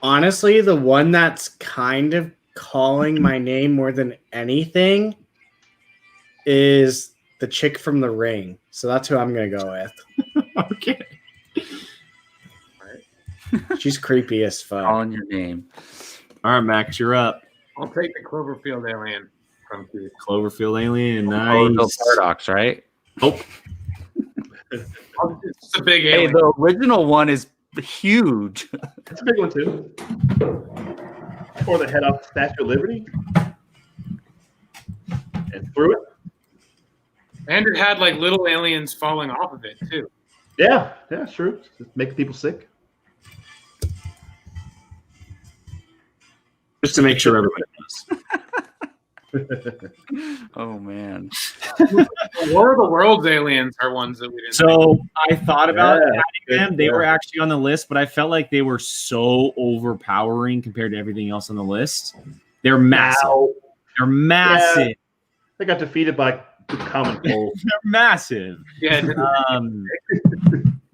Honestly, the one that's kind of calling my name more than anything is the chick from The Ring. So that's who I'm going to go with. Okay. She's creepy as fuck. Calling your name. All right, Max, you're up. I'll take the Cloverfield alien from Keith. Cloverfield Alien. Cloverfield Nice. Paradox, right? Oh, It's a big Hey, alien. the original one is huge. That's a big one too. Tore the head off the Statue of Liberty and threw it. And it had like little aliens falling off of it too. Yeah, true. Just making people sick. just to make sure everybody knows. Oh man. War of the Worlds aliens are ones that we didn't. So I thought about Yeah, adding them. They yeah. were actually on the list, but I felt like they were so overpowering compared to everything else on the list. They're massive. Ow. They're massive. They got defeated by the common cold. They're massive. Yeah,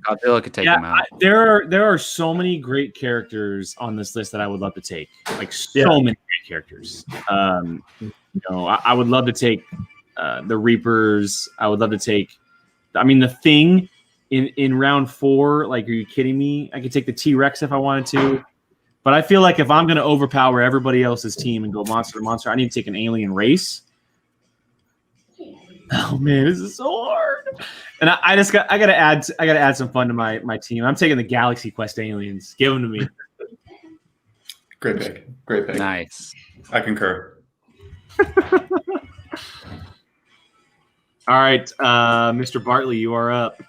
Godzilla could take them out. There are so many great characters on this list that I would love to take. Like so many great characters. I would love to take the Reapers. I would love to take. I mean, the Thing in round 4. Like, are you kidding me? I could take the T-Rex if I wanted to. But I feel like if I'm going to overpower everybody else's team and go monster to monster, I need to take an alien race. Oh man, this is so hard. And I gotta add some fun to my team. I'm taking the Galaxy Quest aliens. Give them to me. Great pick. Nice. I concur. All right, Mr. Bartley, you are up.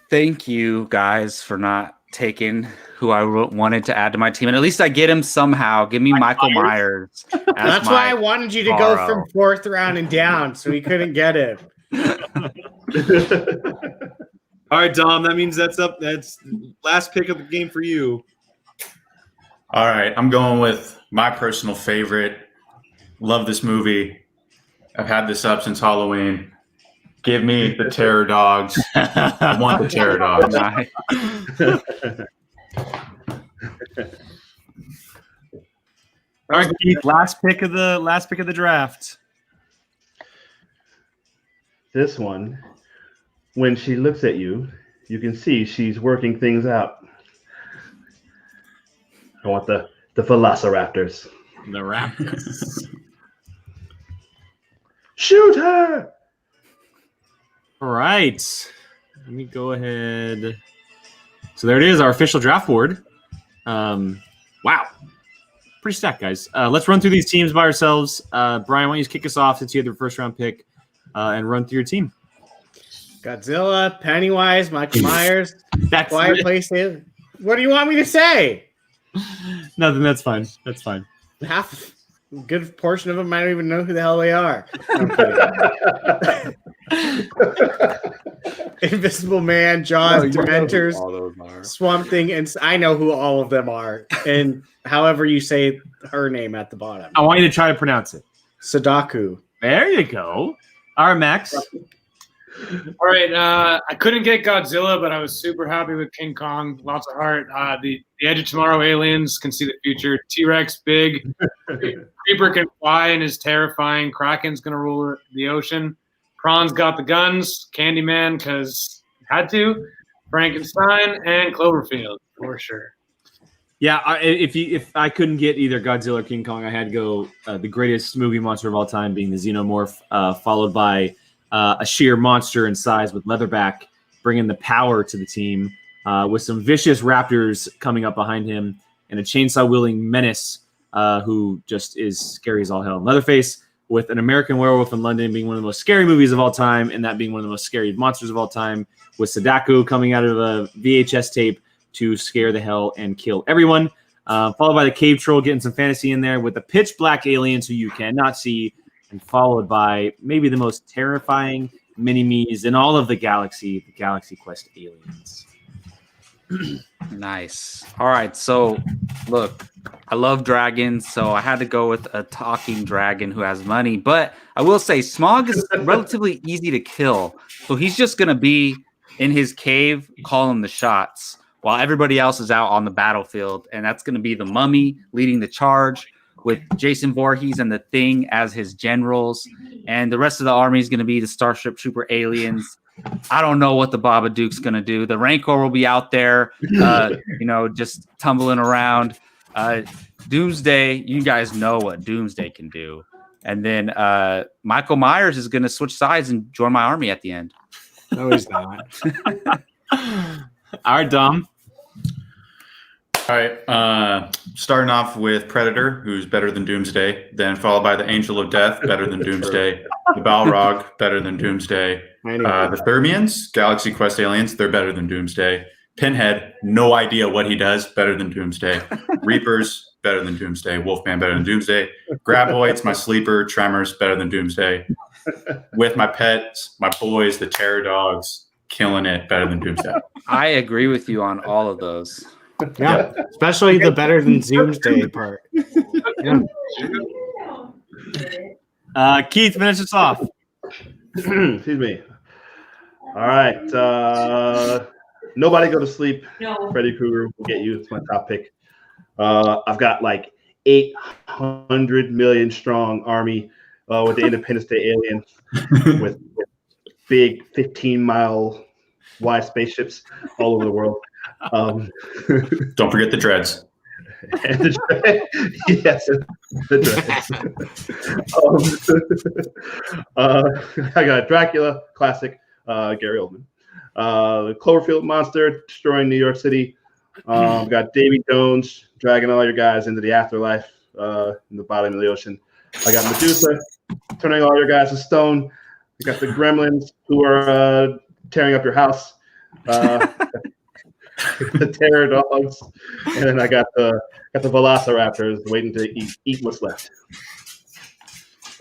Thank you guys for not taking who I wanted to add to my team, and at least I get him somehow. Give me Michael Myers. That's why I wanted you to go from 4th round and down, so we couldn't get him. All right, Dom. That means that's up. That's last pick of the game for you. All right, I'm going with my personal favorite. Love this movie. I've had this up since Halloween. Give me the Terror Dogs. I want the Terror Dogs. All right, Keith. Last pick of the draft. This one, when she looks at you, you can see she's working things out. I want the Velociraptors. The Raptors. Shoot her! All right. Let me go ahead. So there it is, our official draft board. Wow. Pretty stacked, guys. Let's run through these teams by ourselves. Brian, why don't you kick us off since you had the first round pick and run through your team? Godzilla, Pennywise, Michael Myers, That's Quiet it. Place. What do you want me to say? Nothing. That's fine. That's fine. Half a good portion of them I don't even know who the hell they are. I'm kidding. Invisible Man, Jaws, Dementors, all those are. Swamp Thing, and I know who all of them are. And however you say her name at the bottom, I want you to try to pronounce it. Sadaku. There you go. All right, Max. All right, I couldn't get Godzilla, but I was super happy with King Kong. Lots of heart. The Edge of Tomorrow aliens can see the future. T-Rex big. Creeper can fly and is terrifying. Kraken's gonna rule the ocean. Prawn's got the guns. Candyman because had to. Frankenstein and Cloverfield for sure. Yeah, if I couldn't get either Godzilla or King Kong, I had to go the greatest movie monster of all time, being the Xenomorph, followed by a sheer monster in size with Leatherback, bringing the power to the team, with some vicious raptors coming up behind him, and a chainsaw-wielding menace who just is scary as all hell. Leatherface, with An American Werewolf in London being one of the most scary movies of all time, and that being one of the most scary monsters of all time, with Sadako coming out of a VHS tape to scare the hell and kill everyone, followed by the Cave Troll getting some fantasy in there with the pitch black aliens who you cannot see, and followed by maybe the most terrifying mini-me's in all of the Galaxy Quest aliens. Nice. All right. So, look, I love dragons, so I had to go with a talking dragon who has money. But I will say, Smaug is relatively easy to kill. So he's just going to be in his cave calling the shots while everybody else is out on the battlefield. And that's going to be the Mummy leading the charge, with Jason Voorhees and the Thing as his generals. And the rest of the army is going to be the Starship Trooper aliens. I don't know what the Babadook's going to do. The Rancor will be out there, just tumbling around. Doomsday, you guys know what Doomsday can do. And then Michael Myers is going to switch sides and join my army at the end. No, he's not. All right, Dom. All right. Starting off with Predator, who's better than Doomsday, then followed by the Angel of Death, better than Doomsday, the Balrog, better than Doomsday, the Thermians, Galaxy Quest aliens, they're better than Doomsday, Pinhead, no idea what he does, better than Doomsday, Reapers, better than Doomsday, Wolfman, better than Doomsday, Graboids, my sleeper, Tremors, better than Doomsday, with my pets, my boys, the Terror Dogs, killing it, better than Doomsday. I agree with you on all of those. Yeah, especially the better than Doomsday part. Yeah. Keith, finish us off. Excuse me. All right. Nobody go to sleep. Freddy Krueger will get you. It's my top pick. I've got like 800 million strong army with the Independence Day aliens with big 15-mile wide spaceships all over the world. Don't forget the dreads. And yes, the dreads. I got Dracula, classic, Gary Oldman. The Cloverfield monster destroying New York City. Got Davy Jones dragging all your guys into the afterlife in the bottom of the ocean. I got Medusa turning all your guys to stone. I got the Gremlins who are tearing up your house. The Terror Dogs, and then I got the Velociraptors waiting to eat what's left.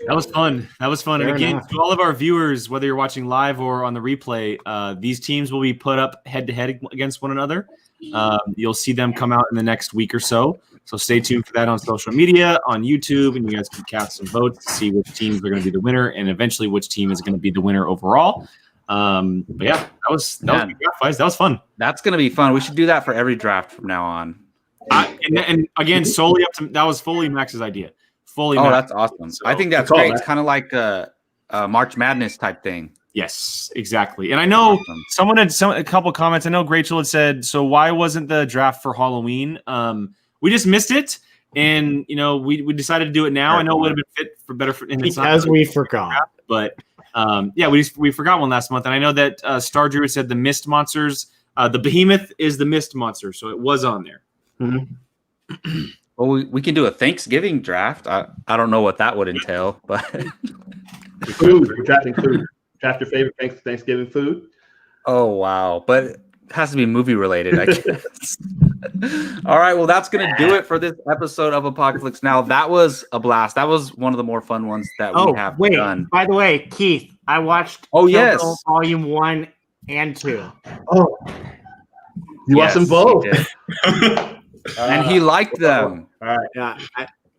That was fun. Fair And again, enough. to all of our viewers, whether you're watching live or on the replay, these teams will be put up head-to-head against one another. You'll see them come out in the next week or so. So stay tuned for that on social media, on YouTube, and you guys can cast some votes to see which teams are going to be the winner, and eventually which team is going to be the winner overall. But yeah, that was good, guys. That was fun. That's going to be fun. We should do that for every draft from now on. And again, solely up to that was fully Max's idea. Oh, that's awesome. So, I think that's great. It's kind of like a March Madness type thing. Yes, exactly. And I know someone had a couple comments. I know Rachel had said, so why wasn't the draft for Halloween? We just missed it. And we decided to do it now. I know it would have been fit for better in because we forgot. But we forgot one last month, and I know that Star Druid said the Mist monsters. The Behemoth is the Mist monster, so it was on there. Mm-hmm. Well, we can do a Thanksgiving draft. I don't know what that would entail, but food. We're drafting food. Draft your favorite Thanksgiving food. Oh wow! But it has to be movie related, I guess. All right, well, that's gonna do it for this episode of Apocaflix. Now, that was a blast. That was one of the more fun ones that we have done. By the way, Keith, I watched yes, Volume 1 and 2. Oh, you watched them both, and he liked them. All right, yeah,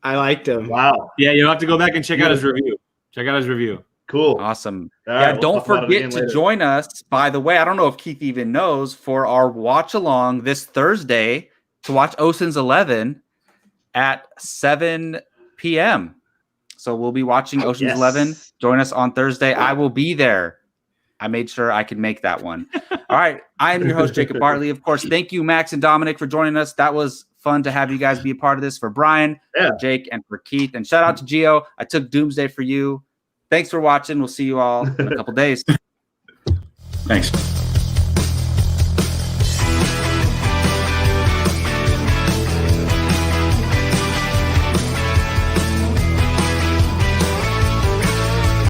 I liked them. Wow. Yeah, you'll have to go back and check out his review. Cool. Awesome. All right, don't forget to join us, by the way. I don't know if Keith even knows, for our watch along this Thursday to watch Ocean's 11 at 7 p.m. So we'll be watching Ocean's 11. Join us on Thursday. I will be there. I made sure I could make that one. All right. I am your host, Jacob Bartley. Of course, thank you, Max and Dominic, for joining us. That was fun to have you guys be a part of this. For Brian, for Jake, and for Keith. And shout out to Gio. I took Doomsday for you. Thanks for watching. We'll see you all in a couple days. Thanks.